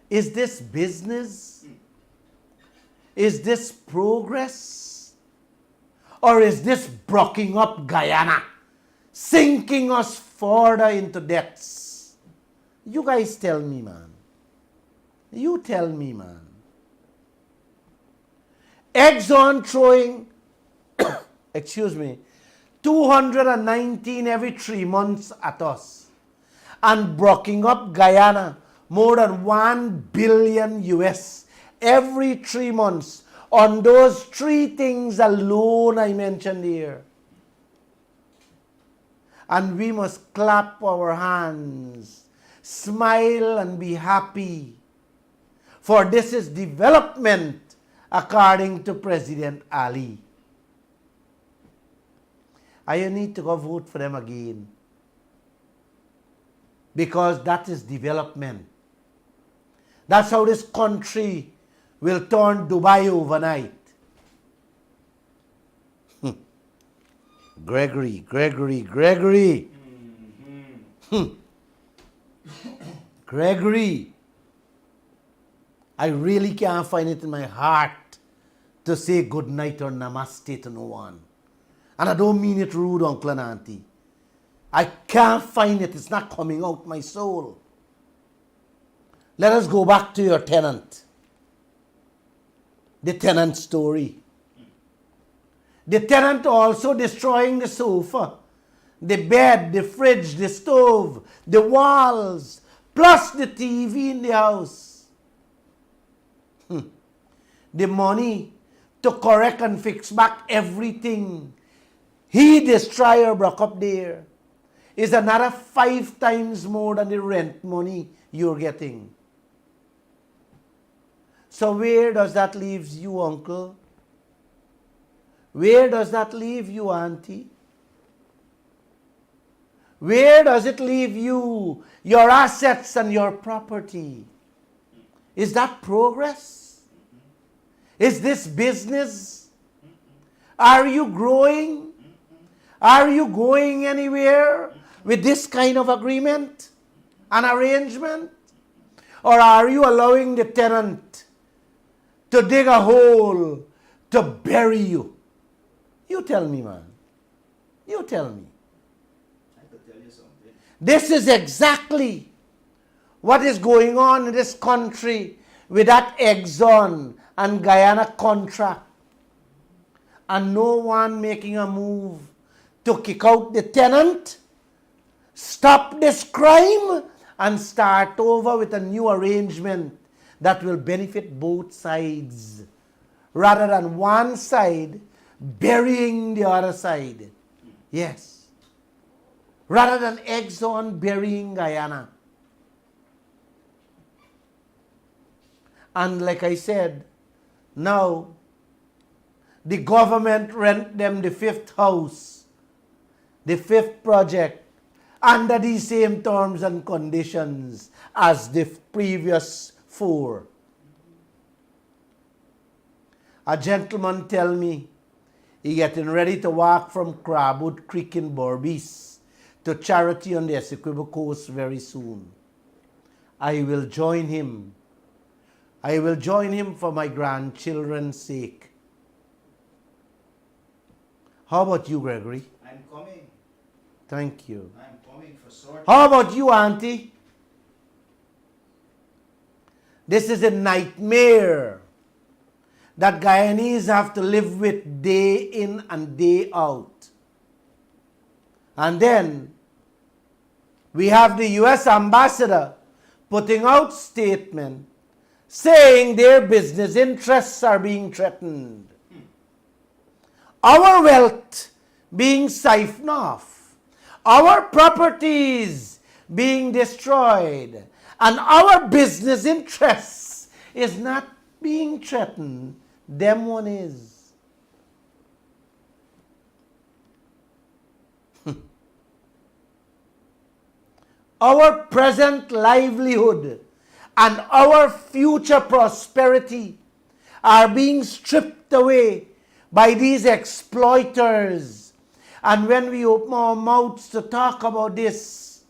Is this business? Is this progress? Or is this blocking up Guyana, sinking us further into debts? You guys tell me, man. You tell me, man. Exxon throwing, excuse me, 219 every 3 months at us and blocking up Guyana more than 1 billion US every 3 months on those 3 things alone I mentioned here. And we must clap our hands, smile and be happy, for this is development according to President Ali. I need to go vote for them again, because that is development. That's how this country will turn Dubai overnight. Gregory. Gregory, I really can't find it in my heart to say good night or namaste to no one. And I don't mean it rude, uncle and auntie. I can't find it. It's not coming out my soul. Let us go back to your tenant. The tenant story. The tenant also destroying the sofa, the bed, the fridge, the stove, the walls, plus the TV in the house. The money to correct and fix back everything he destroyed or broke up there is another 5 times more than the rent money you're getting. So where does that leave you, uncle? Where does that leave you, auntie? Where does it leave you, your assets and your property? Is that progress? Is this business? Are you growing? Are you going anywhere with this kind of agreement, an arrangement? Or are you allowing the tenant to dig a hole to bury you? You tell me, man. You tell me. I could tell you something. This is exactly what is going on in this country with that Exxon and Guyana contract. And no one making a move to kick out the tenant, stop this crime, and start over with a new arrangement that will benefit both sides, rather than one side burying the other side. Yes. Rather than Exxon burying Guyana. And like I said, now the government rent them the 5th house, the 5th project, under the same terms and conditions as the previous 4. A gentleman tell me he getting ready to walk from Crabwood Creek in Berbice to Charity on the Essequibo Coast very soon. I will join him. I will join him for my grandchildren's sake. How about you, Gregory? I'm coming. Thank you. I'm coming for sorting. How about you, auntie? This is a nightmare that Guyanese have to live with day in and day out. And then we have the US ambassador putting out statement saying their business interests are being threatened. Our wealth being siphoned off, our properties being destroyed, and our business interests is not being threatened. Them one is. Our present livelihood and our future prosperity are being stripped away by these exploiters. And when we open our mouths to talk about this,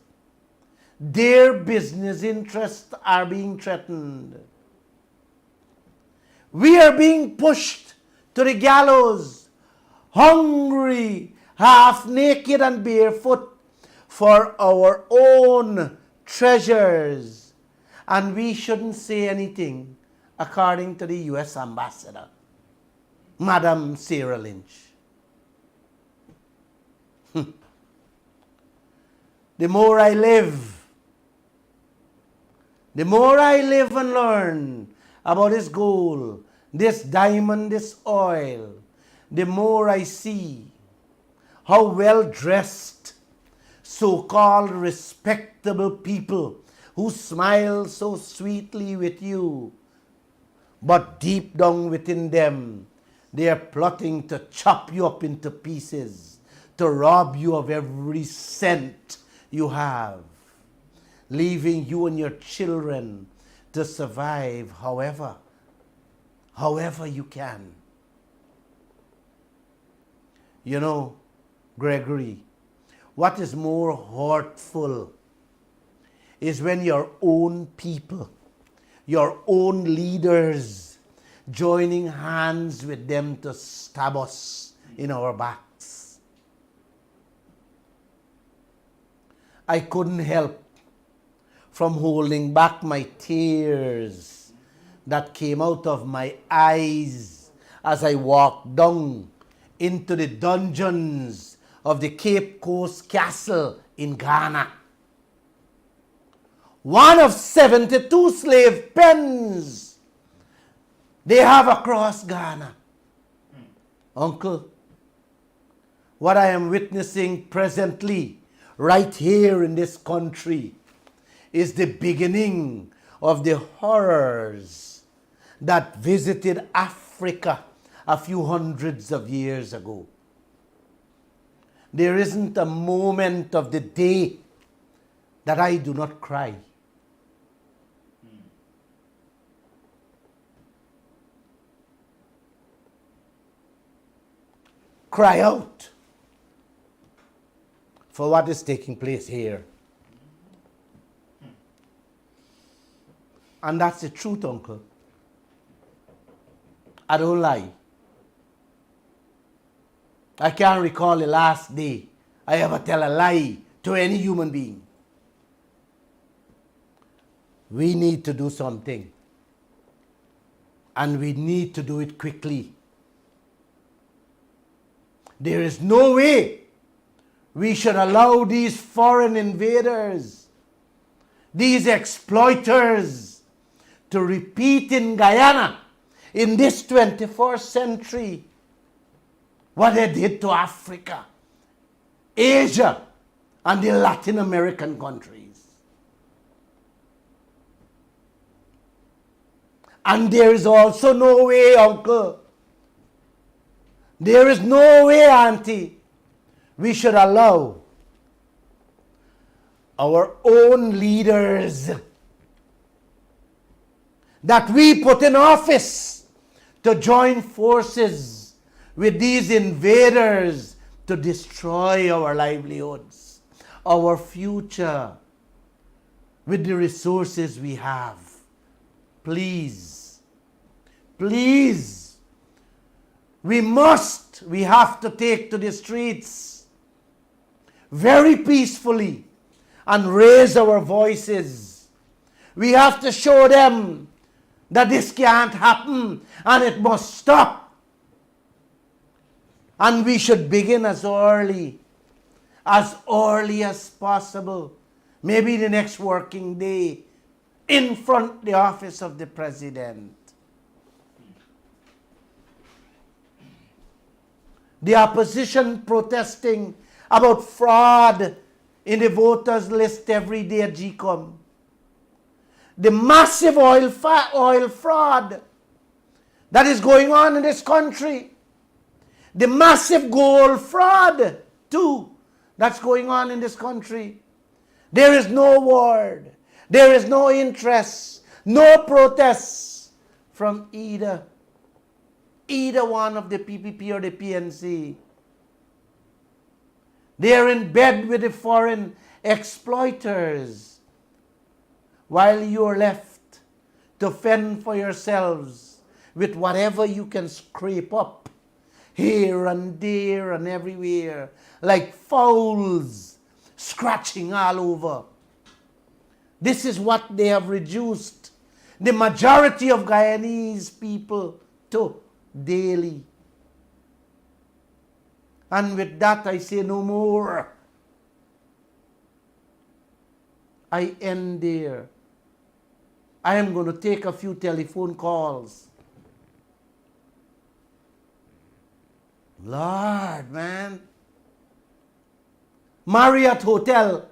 their business interests are being threatened. We are being pushed to the gallows, hungry, half naked and barefoot for our own treasures. And we shouldn't say anything, according to the US ambassador, Madam Sarah Lynch. The more I live and learn about this gold, this diamond, this oil, the more I see how well dressed, so-called respectable people who smile so sweetly with you, but deep down within them, they are plotting to chop you up into pieces, to rob you of every cent you have, leaving you and your children to survive however. however you can. You know, Gregory, what is more hurtful is when your own people, your own leaders, joining hands with them to stab us in our backs. I couldn't help from holding back my tears that came out of my eyes as I walked down into the dungeons of the Cape Coast Castle in Ghana. One of 72 slave pens they have across Ghana. Uncle, what I am witnessing presently right here in this country is the beginning of the horrors that visited Africa a few hundreds of years ago. There isn't a moment of the day that I do not cry. Cry out for what is taking place here. And that's the truth, Uncle. I don't lie. I can't recall the last day I ever tell a lie to any human being. We need to do something. And we need to do it quickly. There is no way we should allow these foreign invaders, these exploiters, to repeat in Guyana in this 21st century what they did to Africa, Asia, and the Latin American countries. And there is also no way, Uncle, there is no way, Auntie, we should allow our own leaders that we put in office to join forces with these invaders to destroy our livelihoods, our future, with the resources we have. Please, please, we have to take to the streets very peacefully and raise our voices. We have to show them that this can't happen and it must stop. And we should begin as early as possible, maybe the next working day, in front of the office of the president. The opposition protesting about fraud in the voters list every day at GCOM. The massive oil fraud that is going on in this country. The massive gold fraud, too, that's going on in this country. There is no word, there is no interest, no protests from either one of the PPP or the PNC. They are in bed with the foreign exploiters, while you are left to fend for yourselves with whatever you can scrape up here and there and everywhere, like fowls scratching all over. This is what they have reduced the majority of Guyanese people to daily. And with that, I say no more. I end there. I am going to take a few telephone calls. Lord, man. Marriott Hotel.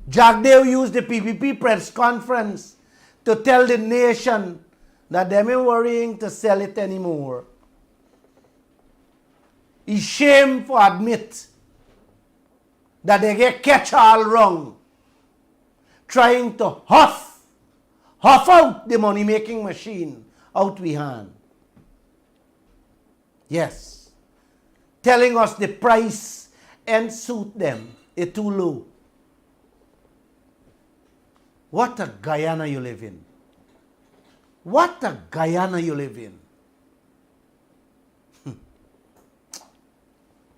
Jagdeo used the PPP press conference to tell the nation that they ain't worrying to sell it anymore. It's shame for admit that they get catch all wrong. trying to huff out the money-making machine out we hand. Yes. Telling us the price and suit them is too low. What a Guyana you live in. What a Guyana you live in.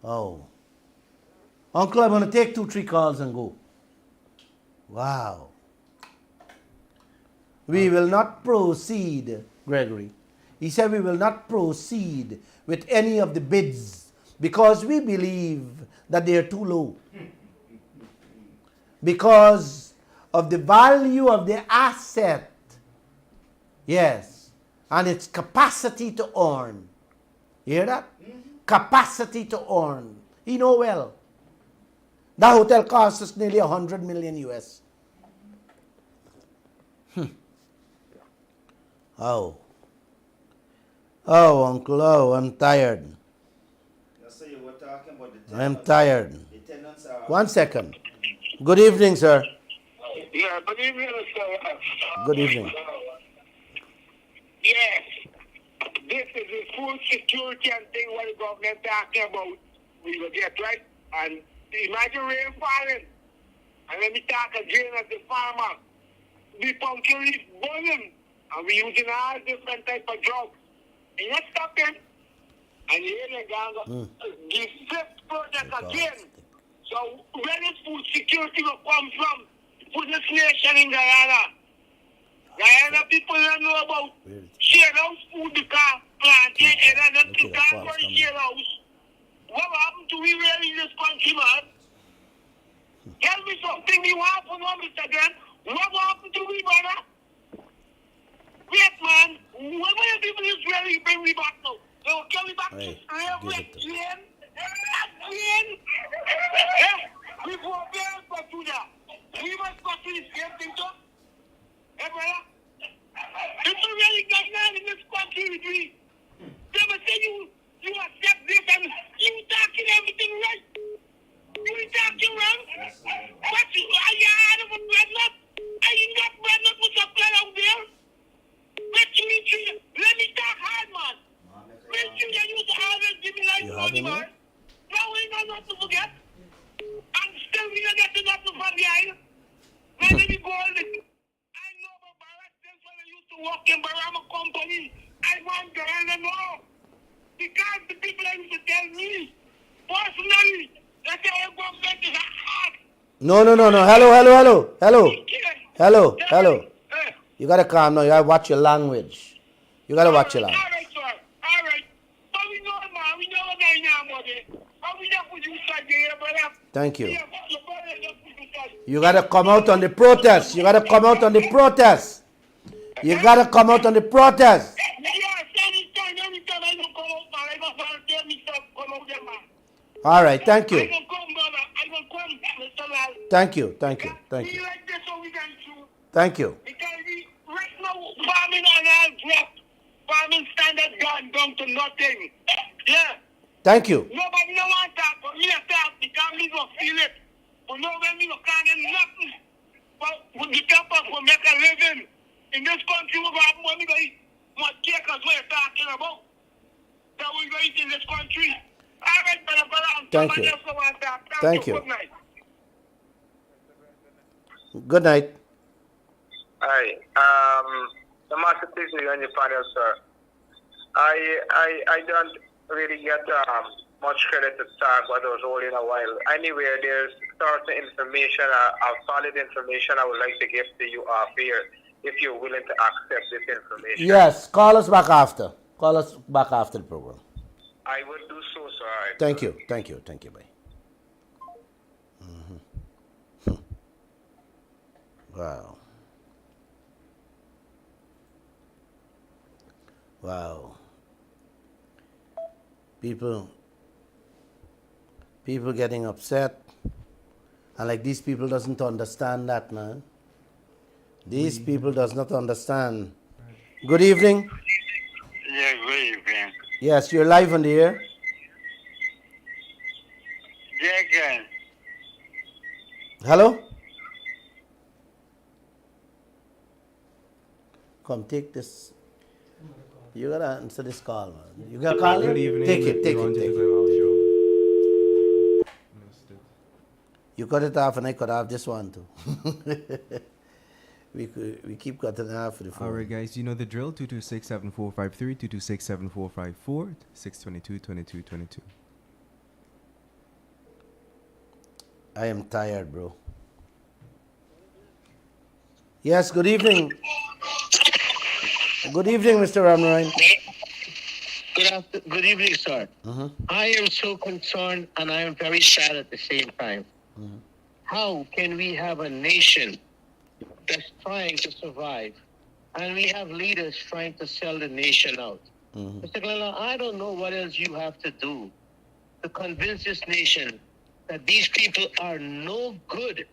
Oh. Uncle, I'm going to take 2-3 calls and go. Wow. We will not proceed, Gregory. He said we will not proceed with any of the bids because we believe that they are too low. Because of the value of the asset. Yes. And its capacity to earn. You hear that? Capacity to earn. You know well. That hotel cost us nearly 100 million US. Oh. Oh, Uncle, oh, I'm tired. So you were talking about the I'm tired. The tenants are... 1 second. Good evening, sir. Yeah, good evening, sir. Good evening. Yes, this is the food security and thing what the government talking about. We will get right. And imagine rain falling. And let me talk again as the farmer. The pumpkin is burning. And we're using all different type of drugs. And you're stopping. And you're going to the fifth project again. So where is food security will come from? For this nation in Guyana. Guyana people don't know about share house food because planting and then people can't go to share house. What happened to we really in this country, man? Tell me something you want to know, Mr. Grant. What happened to we, brother? Wait, man. What will the people is really bring me back now? They will carry back to slavery again. We will be able to do that. We must go to the same thing, too. Hey, brother. People really got down in this country with me. They will say you accept this and you talking everything right. You talking wrong. But you are out of a breadnut. Are you not breadnut with supply out there? Let me talk hard, man. Make sure that you always give me like money, man. Now we got nothing to forget. And still we don't get nothing from the eye. Let me go on this. I know about Barack since when I used to work in Barama Company. I want to know. Because the people I used to tell me, personally, that their government is a hack. No. Hello. You got to calm now. You got to watch your language. You got to watch your language. All right, sir. All right. But we know, man. We know what I know about it. But we don't put you inside there, brother. Thank you. You got to come out on the protest. You got to come out on the protest. You got to come out on the protest. All right. Thank you. Thank you. Thank you. Thank you. Thank you. Right now, farming and all dropped. Farming standard gone down to nothing. Yeah. Thank you. Nobody no want that, but me a talk because me go feel it. But no when me no can't get nothing. But with the campus we make a living. In this country we go have money to eat. What cake as we're talking about. That we go eat in this country. All right, brother. Thank you. Thank you. Good night. Good night. Hi. The master teacher on your panel, sir. I don't really get much credit to talk what I was holding a while. Anyway, there's certain information, solid information I would like to give to you off here, if you're willing to accept this information. Yes, call us back after. Call us back after the program. I will do so, sir. Thank you. Bye. Wow. People getting upset. And like these people doesn't understand that, man. These people does not understand. Good evening. Yeah, good evening. Yes, you're live on the air. Yeah, again. Hello? Come take this. You gotta answer this call, man. You gotta call Good it. evening. Take it. You're on to the Take it. Lall show. Missed it. You cut it off, and I cut off this one too. we keep cutting off for the phone. All right, guys. You know the drill. 226-7453, 226-7454, 622-2222. I am tired, bro. Yes. Good evening. Good evening, Mr. Ramroy. Good evening, sir. I am so concerned and I am very sad at the same time. How can we have a nation that's trying to survive and we have leaders trying to sell the nation out? Mr. Glenn, I don't know what else you have to do to convince this nation that these people are no good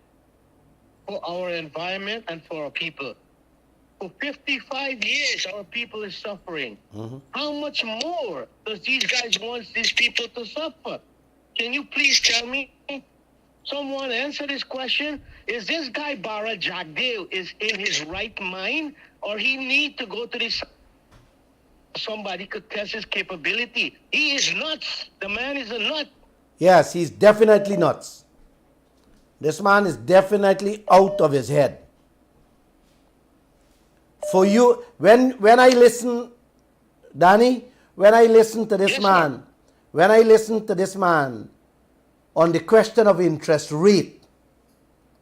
for our environment and for our people. For 55 years, our people is suffering. How much more does these guys want these people to suffer? Can you please tell me? Someone answer this question. Is this guy Bara Jagdeo is in his right mind, or he need to go to this? Somebody could test his capability. He is nuts. The man is a nut. Yes, he's definitely nuts. This man is definitely out of his head. For you, when I listen, Danny, when I listen to this man, when I listen to this man on the question of interest rate,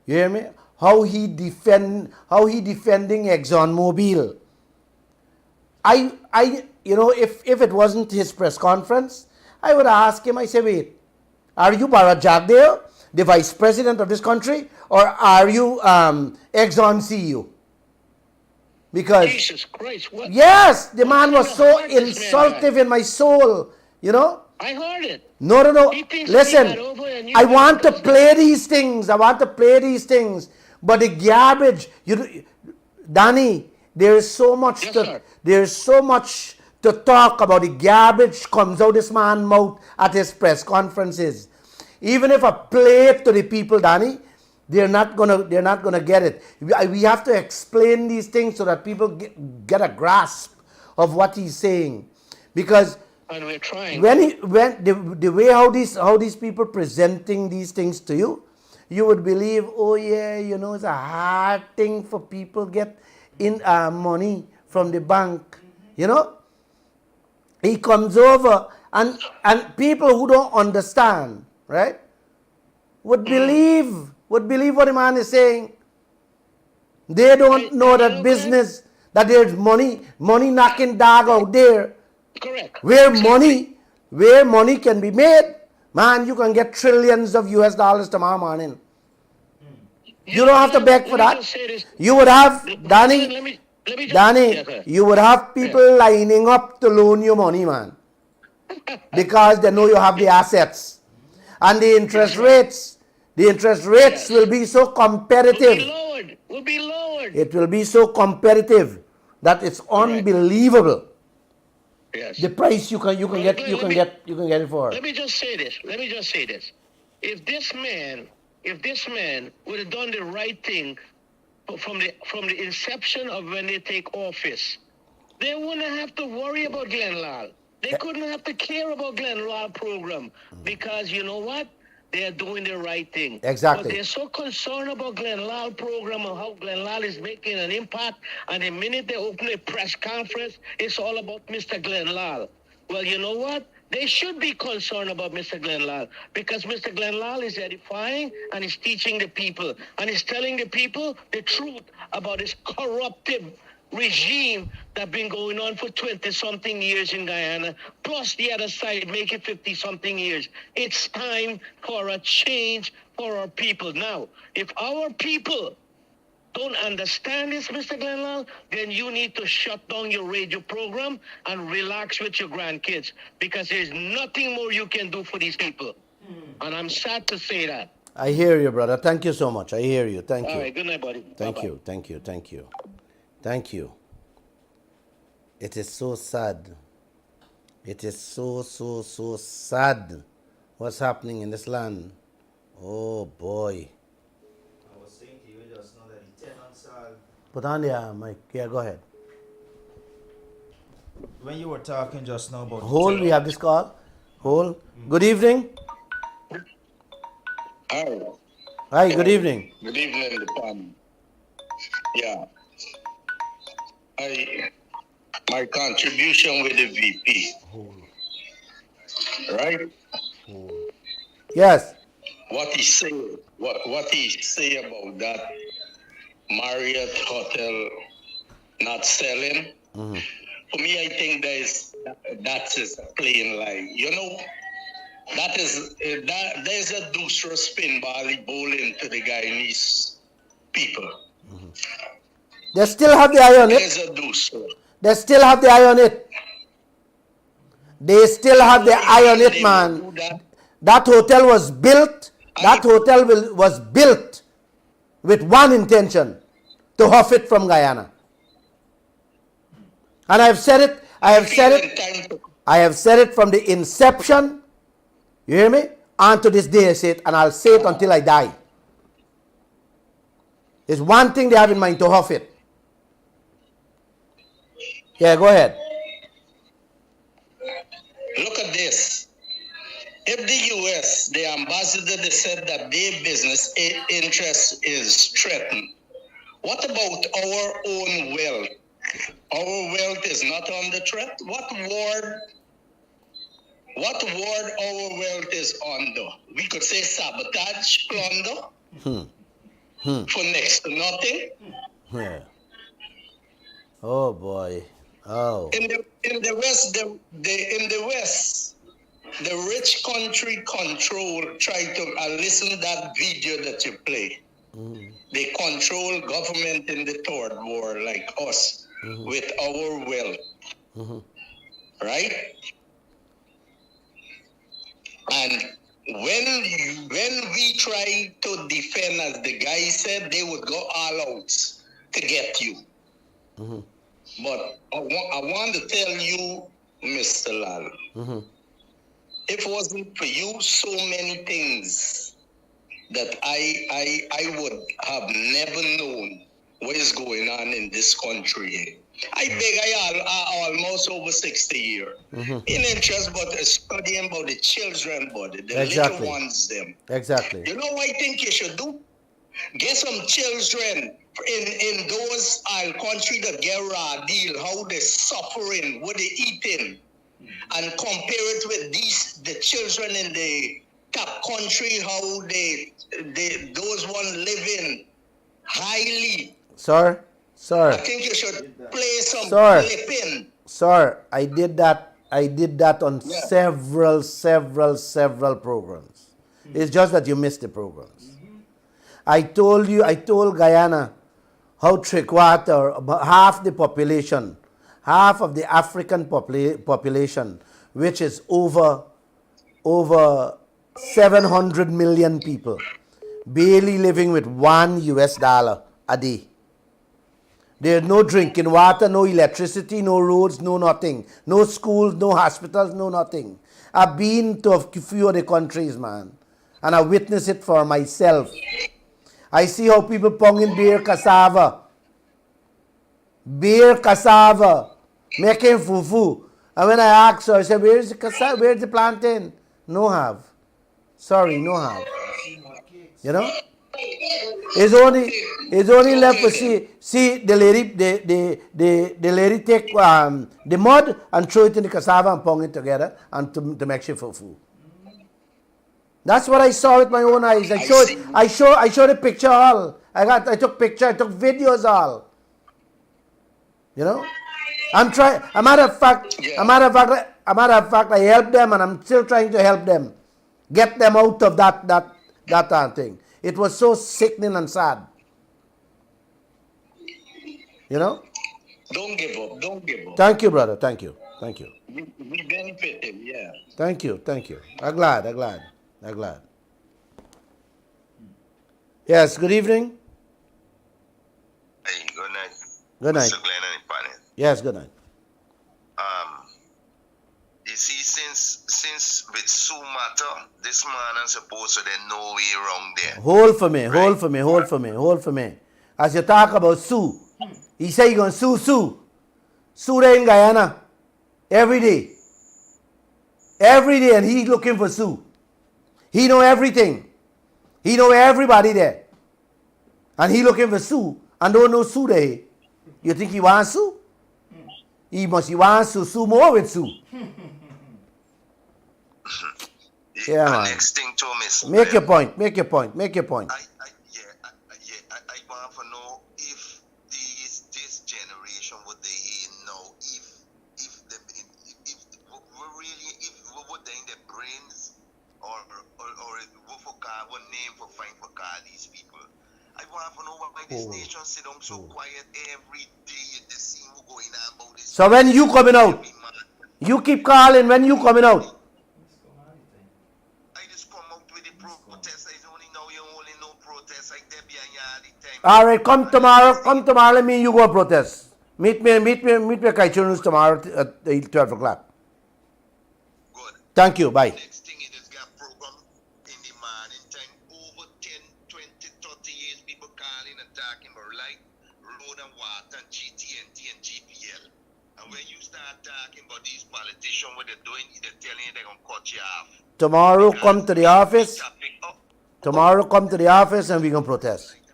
you hear me? How he defending ExxonMobil. If it wasn't his press conference, I would ask him. I say, wait, are you Bara Jagdeo, the vice president of this country, or are you Exxon CEO? Because Jesus Christ, what? Yes, the man was so insultive in my soul, you know. I heard it. No. Listen, I want to play these things. But the garbage, Danny, there's so much to talk about. The garbage comes out this man's mouth at his press conferences. Even if I play it to the people, Danny, they're not gonna get it. We have to explain these things so that people get a grasp of what he's saying, because and we're trying. The way how these people presenting these things to you, you would believe, oh yeah, it's a hard thing for people get in money from the bank. He comes over and people who don't understand, right, would believe what the man is saying. They don't know that business, that there's money knocking dog out there. Correct. Where money can be made, man, you can get trillions of US dollars tomorrow morning. You don't have to beg for that. You would have, Danny, you would have people lining up to loan you money, man. Because they know you have the assets. And the interest rates will be so competitive. Will be lowered. It will be so competitive that it's unbelievable. Yes. The price you can get it for. Let me just say this. If this man would have done the right thing from the inception of when they take office, they wouldn't have to worry about Glenn Lall. They couldn't have to care about Glenn Lall program, because you know what? They are doing the right thing. Exactly. But they're so concerned about Glenn Lall program and how Glenn Lall is making an impact, and the minute they open a press conference, it's all about Mr. Glenn Lall. Well, you know what? They should be concerned about Mr. Glenn Lall, because Mr. Glenn Lall is edifying and he's teaching the people and he's telling the people the truth about this corruptive regime that's been going on for 20-something years in Guyana, plus the other side make it 50-something years. It's time for a change for our people. Now, if our people don't understand this, Mr. Glenn Lall, then you need to shut down your radio program and relax with your grandkids, because there's nothing more you can do for these people. And I'm sad to say that. I hear you, brother. Thank you so much. I hear you. Thank you. All right, good night, buddy. Thank you. Thank you. It is so sad. It is so sad what's happening in this land. Oh, boy. I was saying to you just now that the tenants are... Put on the mic. Yeah, go ahead. When you were talking just now about Hold, we have this call. Hold. Good evening. Hi. Hi, good evening. Good evening, the panel. Yeah. My contribution with the VP. Right? Yes. What he say about that Marriott hotel not selling? Mm-hmm. For me, I think that is a plain lie. You know, there's a douche spin bowling to the Guyanese people. Mm-hmm. They still have the eye on There's it. a douche. They still have the eye on it. They still have the eye on it, man. That hotel was built. That hotel was built with one intention: to huff it from Guyana. And I have said it. I have said it from the inception. You hear me? And to this day I say it, and I'll say it until I die. There's one thing they have in mind: to huff it. Yeah, go ahead. Look at this. If the U.S., the ambassador, they said that their business interest is threatened, what about our own wealth? Our wealth is not under threat. What ward our wealth is under? We could say sabotage, plunder, for next to nothing. Yeah. Oh boy. Oh. In the West, the rich country try to listen to that video that you play. Mm-hmm. They control government in the third world like us with our wealth. Mm-hmm. Right? And when we try to defend, as the guy said, they would go all out to get you. Mm-hmm. But I want to tell you, Mr. Lall, Mm-hmm. if it wasn't for you, so many things that I would have never known what is going on in this country. I almost over 60 years. Mm-hmm. In interest, but studying about the children, body, the Exactly. little ones, them. Exactly. You know what I think you should do? Get some children in those countries that get raw deal, how they suffering, what they eating, and compare it with the children in the top country, how those one living highly. Sir. I think you should play some flipping. Sir, I did that on several programs. It's just that you missed the programs. I told Guyana how three-quarter, half the population, half of the African population, which is over 700 million people, barely living with $1 a day. There's no drinking water, no electricity, no roads, no nothing. No schools, no hospitals, no nothing. I've been to a few of the countries, man, and I witnessed it for myself. I see how people ponging beer cassava, making fufu. And when I ask her, I say, where's the cassava, where's the plantain? No have. Sorry, no have. You know? It's only left to see the lady take the mud and throw it in the cassava and pong it together and to make sure fufu. That's what I saw with my own eyes. I showed a picture all. I took picture, I took videos all. You know? I'm trying. A matter of fact, I helped them, and I'm still trying to help them get them out of that thing. It was so sickening and sad. You know? Don't give up. Thank you, brother. Thank you. We benefited, yeah. Thank you. I'm glad. Yes, good evening. Hey, good night. Good night. Mr. Glenn and Panel. Yes, good night. You see, since with Sue matter, this man is supposed to there's no way wrong there. Hold for me. As you talk about Sue, he say he gonna sue there in Guyana. Every day. Every day, and he's looking for Sue. He know everything. He know everybody there. And he looking for Sue and don't know Sue there. You think he wants Sue? He wants to Sue more with Sue. Yeah, man. Next thing to Miss. Make your point. Make your point. Make your point. I want to know if this generation what they in now, if we would they in their brains or what for car, what name for find for car these people. I want to know why this nation sit down so quiet every day. You just see who going on about this. So when you coming out, you keep calling when you coming out. All right, come tomorrow. Come tomorrow. Let me you go protest. Meet me Kaieteur News tomorrow at 12 o'clock. Good. Thank you. Bye. Next thing is got program in the morning time. Over 10, 20, 30 years people calling and talking about light, road and water and GTNT and GPL. And when you start talking about these politicians, what they're doing, they're telling you they're going to cut you off. Tomorrow come to the office. Tomorrow come to the office and we can protest.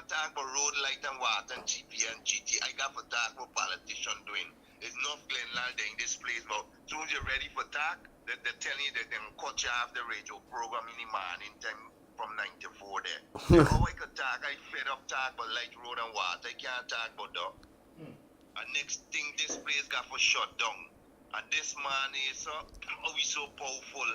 Talk about road light and water and GP and GT. I got for talk what politicians doing. It's not Glen Lall in this place, but soon as you're ready for talk, they're telling you that they're going to cut you off the radio program in the morning time from 94 there. How I could talk, I fed up talk about light, road and water. I can't talk about that. And next thing, this place got for shut down. And this man is so powerful,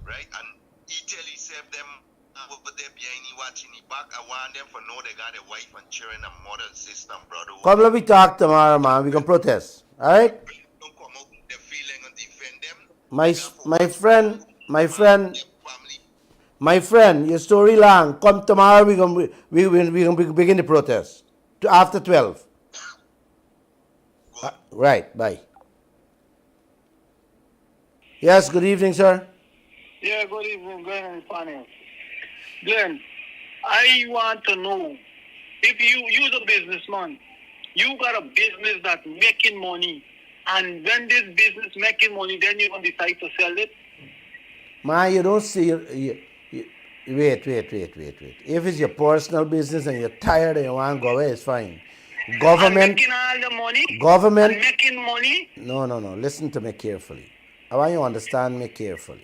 right? And he tell himself them over there behind you watching the back. I want them for know they got a wife and children and mother and sister and brother. Come let me talk tomorrow, man. We can protest. Alright? Don't come out with the feeling and defend them. My friend, your story long. Come tomorrow, we can begin the protest. After 12. Right, bye. Yes, good evening, sir. Yeah, good evening, Glenn and Fanny. Glenn, I want to know, if you're a businessman, you got a business that's making money, and when this business making money, then you're going to decide to sell it? Man, you don't see... Wait. If it's your personal business and you're tired and you want to go away, it's fine. Government... making all the money? Government... And making money? No. Listen to me carefully. I want you to understand me carefully.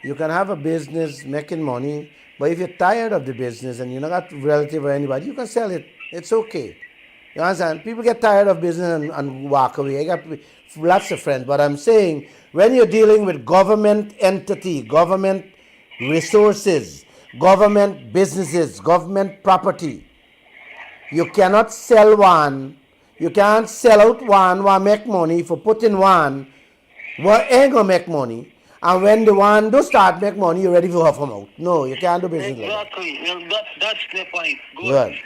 You can have a business making money, but if you're tired of the business and you're not got relative or anybody, you can sell it. It's okay. You understand? People get tired of business and walk away. I got lots of friends, but I'm saying when you're dealing with government entity, government resources, government businesses, government property, you cannot sell one. You can't sell out one make money for putting one what ain't gonna make money. And when the one do start make money, you're ready for half them out. No, you can't do business exactly. like that. That's the point. Good.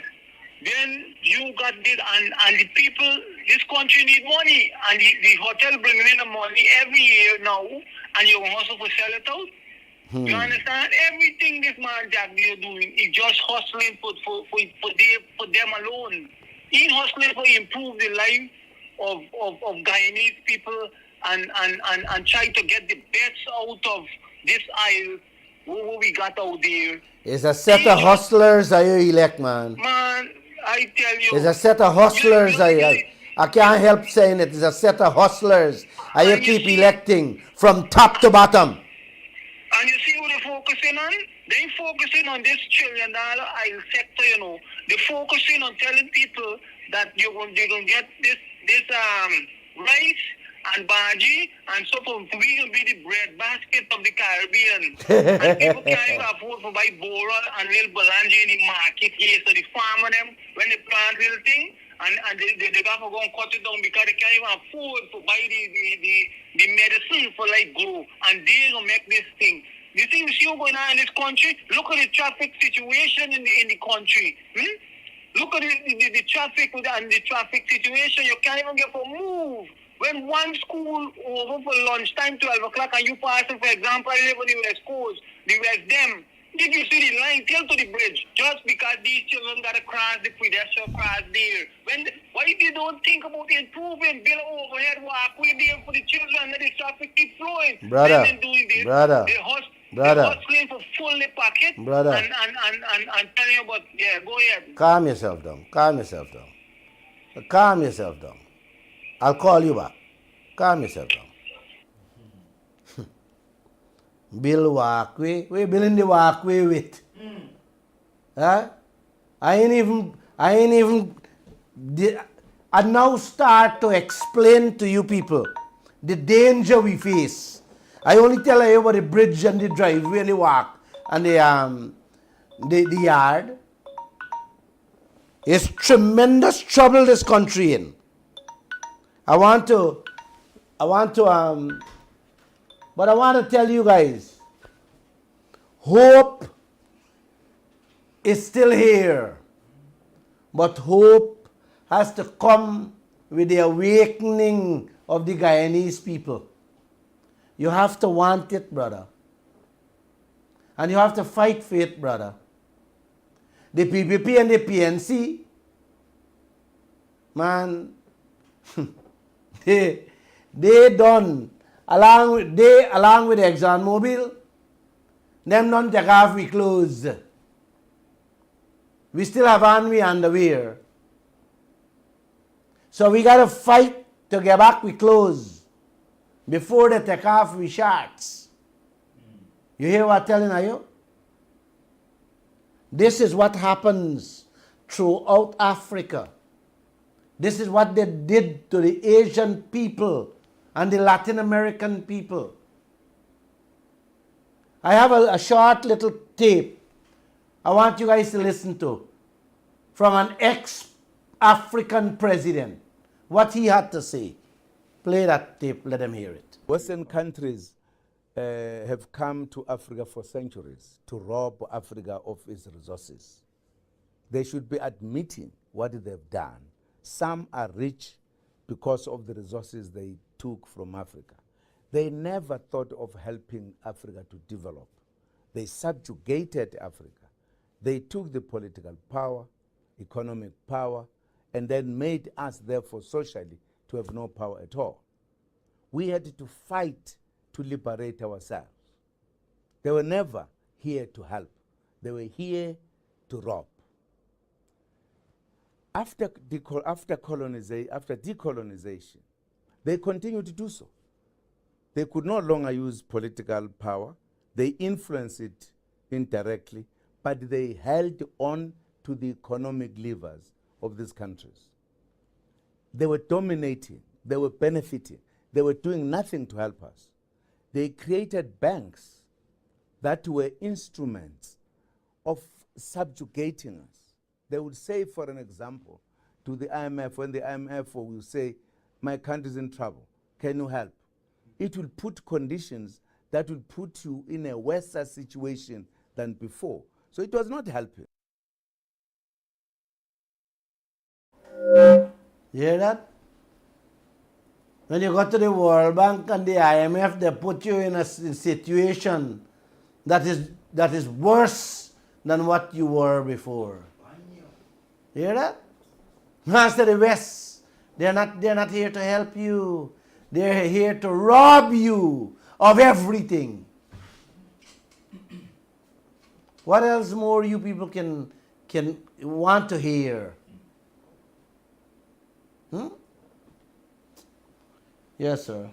Then you got this, and the people, this country need money, and the hotel bringing in the money every year now, and you also for sell it out. You understand? Everything this man Jack is doing is just hustling for them alone. He's hustling for improve the life of Guyanese people and try to get the best out of this isle what we got out there. It's a set of hustlers that you elect, man. Man, I tell you. It's a set of hustlers. I can't help saying it. It's a set of hustlers. And you keep electing from top to bottom. And you see what they're focusing on? They're focusing on this $1 trillion isle sector, you know. They're focusing on telling people that they're going to get this rice and bhaji and so forth. We will be the bread basket of the Caribbean. And people can't even afford to buy boral and real balanji in the market here. So the farmer them, when they plant real thing, and they got to go and cut it down because they can't even afford to buy the medicine for like grow. And they're going to make this thing. You think you see what's going on in this country? Look at the traffic situation in the country. Look at the traffic and the traffic situation. You can't even get for move. When one school over for lunchtime, 12 o'clock, and you pass it, for example, I live on the West Coast, the West them, Did you see the line till to the bridge? Just because these children got to cross the pedestrian cross there. Why if you don't think about improving, build overhead walkway there for the children, let the traffic keep flowing? Brother, Then doing this, brother, they're hustling for full the pocket. Brother. And telling you about, yeah, go ahead. Calm yourself down. Calm yourself down. Calm yourself down. I'll call you back. Calm yourself down. Build walkway. Where you building the walkway with? Huh? I now start to explain to you people the danger we face. I only tell you about the bridge and the driveway and the walk and the yard. It's tremendous trouble this country in. But I want to tell you guys, hope is still here. But hope has to come with the awakening of the Guyanese people. You have to want it, brother. And you have to fight for it, brother. The PPP and the PNC, man, they done, along with the ExxonMobil, them don't take off we clothes. We still have on we underwear. So we got to fight to get back we clothes before they take off we shirts. You hear what I'm telling you? This is what happens throughout Africa. This is what they did to the Asian people and the Latin American people. I have a short little tape I want you guys to listen to from an ex-African president, what he had to say. Play that tape, let them hear it. Western countries have come to Africa for centuries to rob Africa of its resources. They should be admitting what they've done. Some are rich because of the resources they took from Africa. They never thought of helping Africa to develop. They subjugated Africa. They took the political power, economic power, and then made us, therefore, socially, to have no power at all. We had to fight to liberate ourselves. They were never here to help. They were here to rob. After decolonization, they continued to do so. They could no longer use political power. They influenced it indirectly, but they held on to the economic levers of these countries. They were dominating, they were benefiting, they were doing nothing to help us. They created banks that were instruments of subjugating us. They would say, for an example, to the IMF, when the IMF will say, my country's in trouble, can you help? It will put conditions that will put you in a worse situation than before. So it was not helping. You hear that? When you go to the World Bank and the IMF, they put you in a situation that is worse than what you were before. You hear that? Master the West, they're not here to help you. They're here to rob you of everything. What else more you people can want to hear? Yes, sir.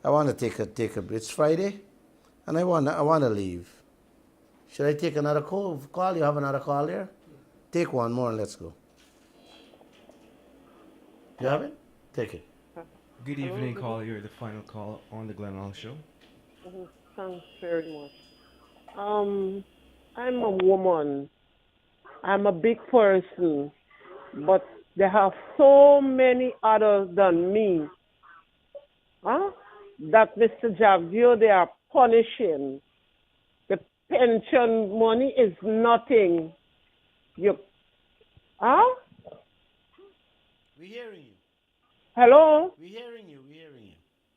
I want to take a. It's Friday, and I want to leave. Should I take another call? You have another call there? Take one more and let's go. You have it? Take it. Good evening, caller. The final call on the Glenn Lall Show. Thanks very much. I'm a woman. I'm a big person, but there are so many others than me. That Mr. Javio, they are punishing. The pension money is nothing. We're hearing you. Hello? We're hearing you.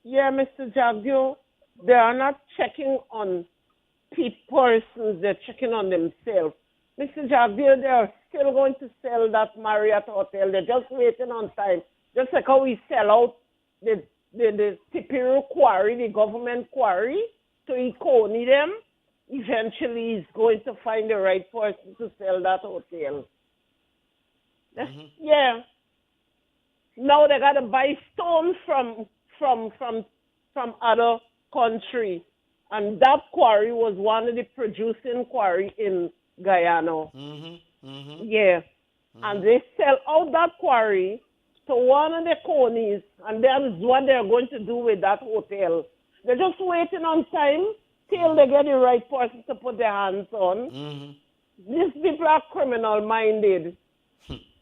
Yeah, Mr. Javio, they are not checking on persons, they're checking on themselves. Mr. Javier, they're still going to sell that Marriott Hotel. They're just waiting on time. Just like how we sell out the Tipiru quarry, the government quarry, to Econi them. Eventually, he's going to find the right person to sell that hotel. Yeah. Now they got to buy stone from other country, and that quarry was one of the producing quarry in Guyana. Yeah, and they sell out that quarry to one of the conies, and that's what they're going to do with that hotel. They're just waiting on time till they get the right person to put their hands on. These people are criminal-minded.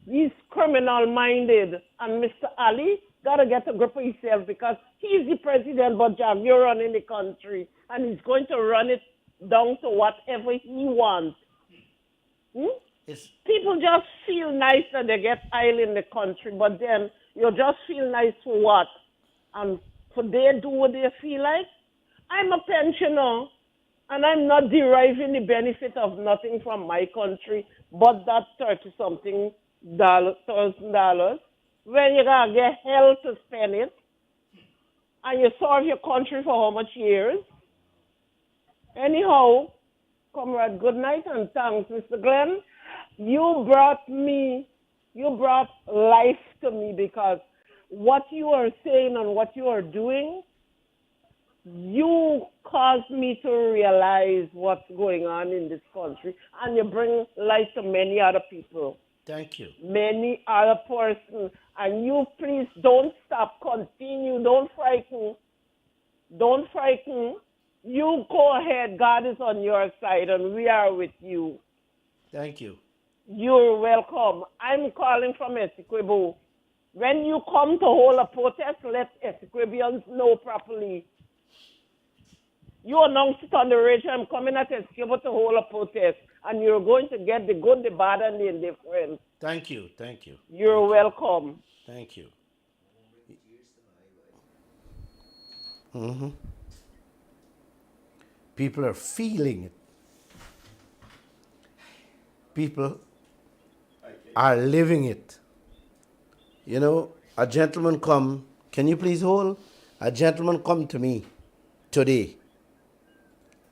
He's criminal-minded, and Mr. Ali got to get a grip of himself because he's the president, but you're running the country, and he's going to run it down to whatever he wants. People just feel nice that they get oil in the country, but then you just feel nice for what? And for they do what they feel like? I'm a pensioner, and I'm not deriving the benefit of nothing from my country, but that $30-something $1,000. When you're going to get hell to spend it, and you serve your country for how much years? Anyhow, comrade, good night and thanks, Mr. Glenn. You brought life to me because what you are saying and what you are doing, you caused me to realize what's going on in this country, and you bring life to many other people. Thank you. Many other persons. And you please don't stop, continue, don't frighten. Don't frighten. You go ahead, God is on your side and we are with you. Thank you. You're welcome. I'm calling from Essequibo. When you come to hold a protest, let Essequibians know properly. You announce it on the radio, I'm coming at Essequibo to hold a protest. And you're going to get the good, the bad, and the indifferent. Thank you. Thank you. You're welcome. Thank you. People are feeling it. People are living it. You know, a gentleman come, can you please hold? A gentleman come to me today,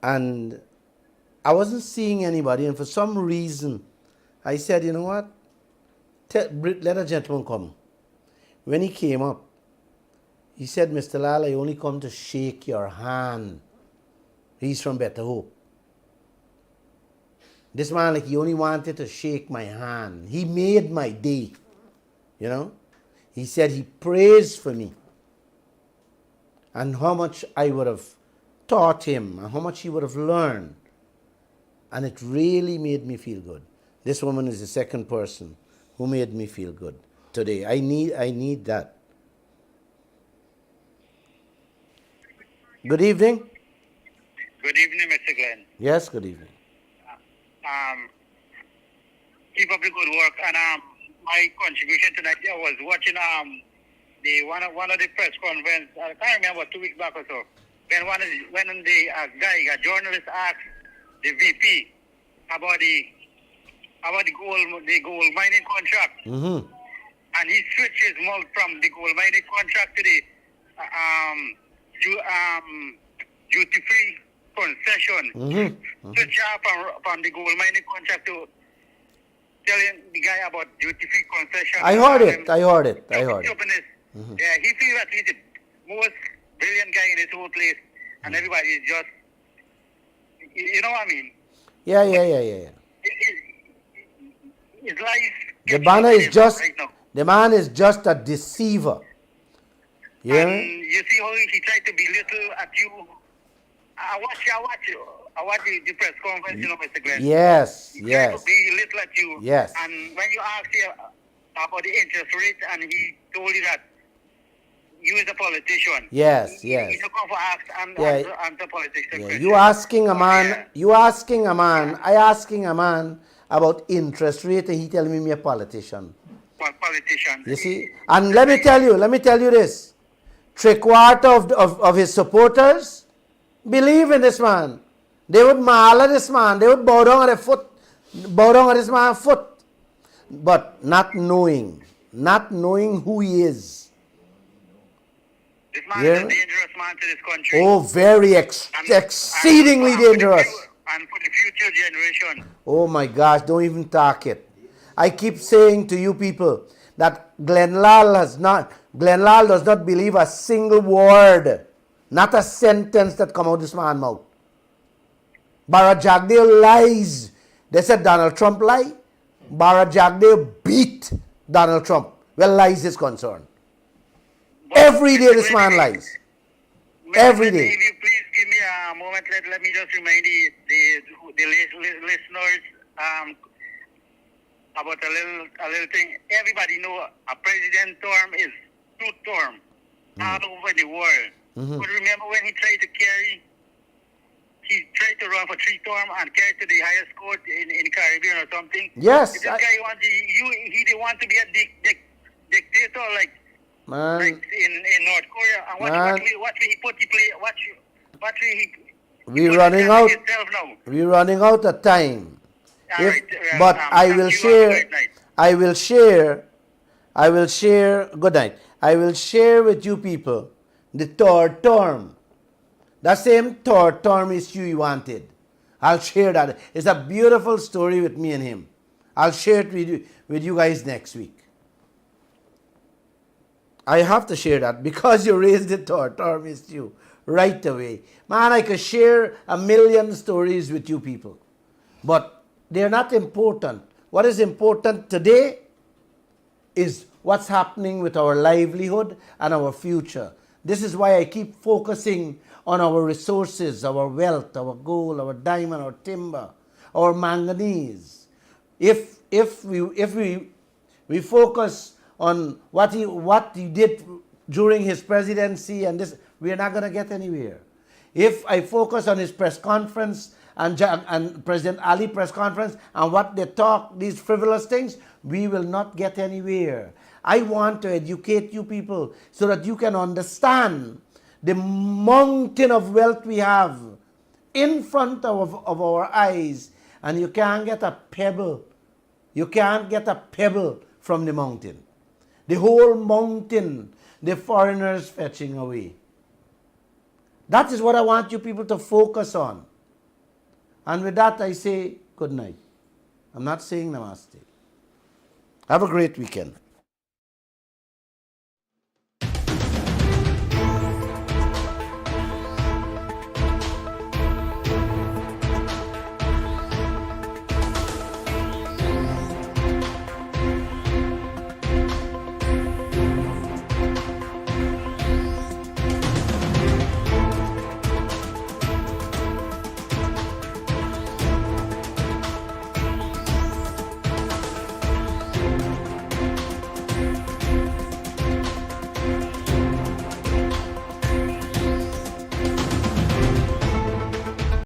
and I wasn't seeing anybody, and for some reason, I said, you know what? Let a gentleman come. When he came up, he said, Mr. Lall, I only come to shake your hand. He's from Better Hope. This man, like, he only wanted to shake my hand. He made my day, you know? He said he prays for me and how much I would have taught him and how much he would have learned. And it really made me feel good. This woman is the second person who made me feel good today. I need that. Good evening. Good evening, Mr. Glenn. Yes, good evening. Keep up the good work. And my contribution tonight, I was watching one of the press conference. I can't remember, 2 weeks back or so. When a journalist asked the VP about the gold mining contract, and he switched his mouth from the gold mining contract to the duty-free concession. Switch up from the gold mining contract to telling the guy about duty-free concession. I heard it. Yeah, he feels that he's the most brilliant guy in this whole place, and everybody is just, you know what I mean? Yeah. His life. The man is just a deceiver. Yeah. And you see how he tried to belittle at you. I watch the press conference, you know, Mr. Glenn. Yes. He tried to belittle at you. Yes. And when you asked him about the interest rate, and he told you that you is a politician. Yes. You don't come for ask and the politician. Yeah. You asking a man about interest rate, and he telling me a politician. Politician. You see? And let me tell you this. 3/4 of his supporters believe in this man. They would maul at this man. They would bow down at this man's foot. But not knowing who he is. This man is a dangerous man to this country. Oh, very exceedingly dangerous. And for the future generation. Oh my gosh, don't even talk it. I keep saying to you people that Lall does not believe a single word, not a sentence that come out this man's mouth. Barra Jagdeo lies. They said Donald Trump lie. Barra Jagdeo beat Donald Trump where lies is concerned. Every day this man lies. Every day. If you please give me a moment, let me just remind the listeners about a little thing. Everybody know a president term is 2 terms all over the world. But remember when he tried to run for 3 terms and carry to the highest court in the Caribbean or something? Yes. This guy he didn't want to be a dictator like in North Korea. And what will he put the play? We're running out. We're running out of time. But I will share. Good night. I will share with you people the 3rd term. The same 3rd term issue you wanted. I'll share that. It's a beautiful story with me and him. I'll share it with you guys next week. I have to share that because you raised the 3rd term issue right away. Man, I could share a million stories with you people. But they're not important. What is important today is what's happening with our livelihood and our future. This is why I keep focusing on our resources, our wealth, our gold, our diamond, our timber, our manganese. If we focus on what he did during his presidency and this, we are not going to get anywhere. If I focus on his press conference and President Ali press conference and what they talk, these frivolous things, we will not get anywhere. I want to educate you people so that you can understand the mountain of wealth we have in front of our eyes, and you can't get a pebble. You can't get a pebble from the mountain. The whole mountain, the foreigners fetching away. That is what I want you people to focus on. And with that, I say good night. I'm not saying namaste. Have a great weekend.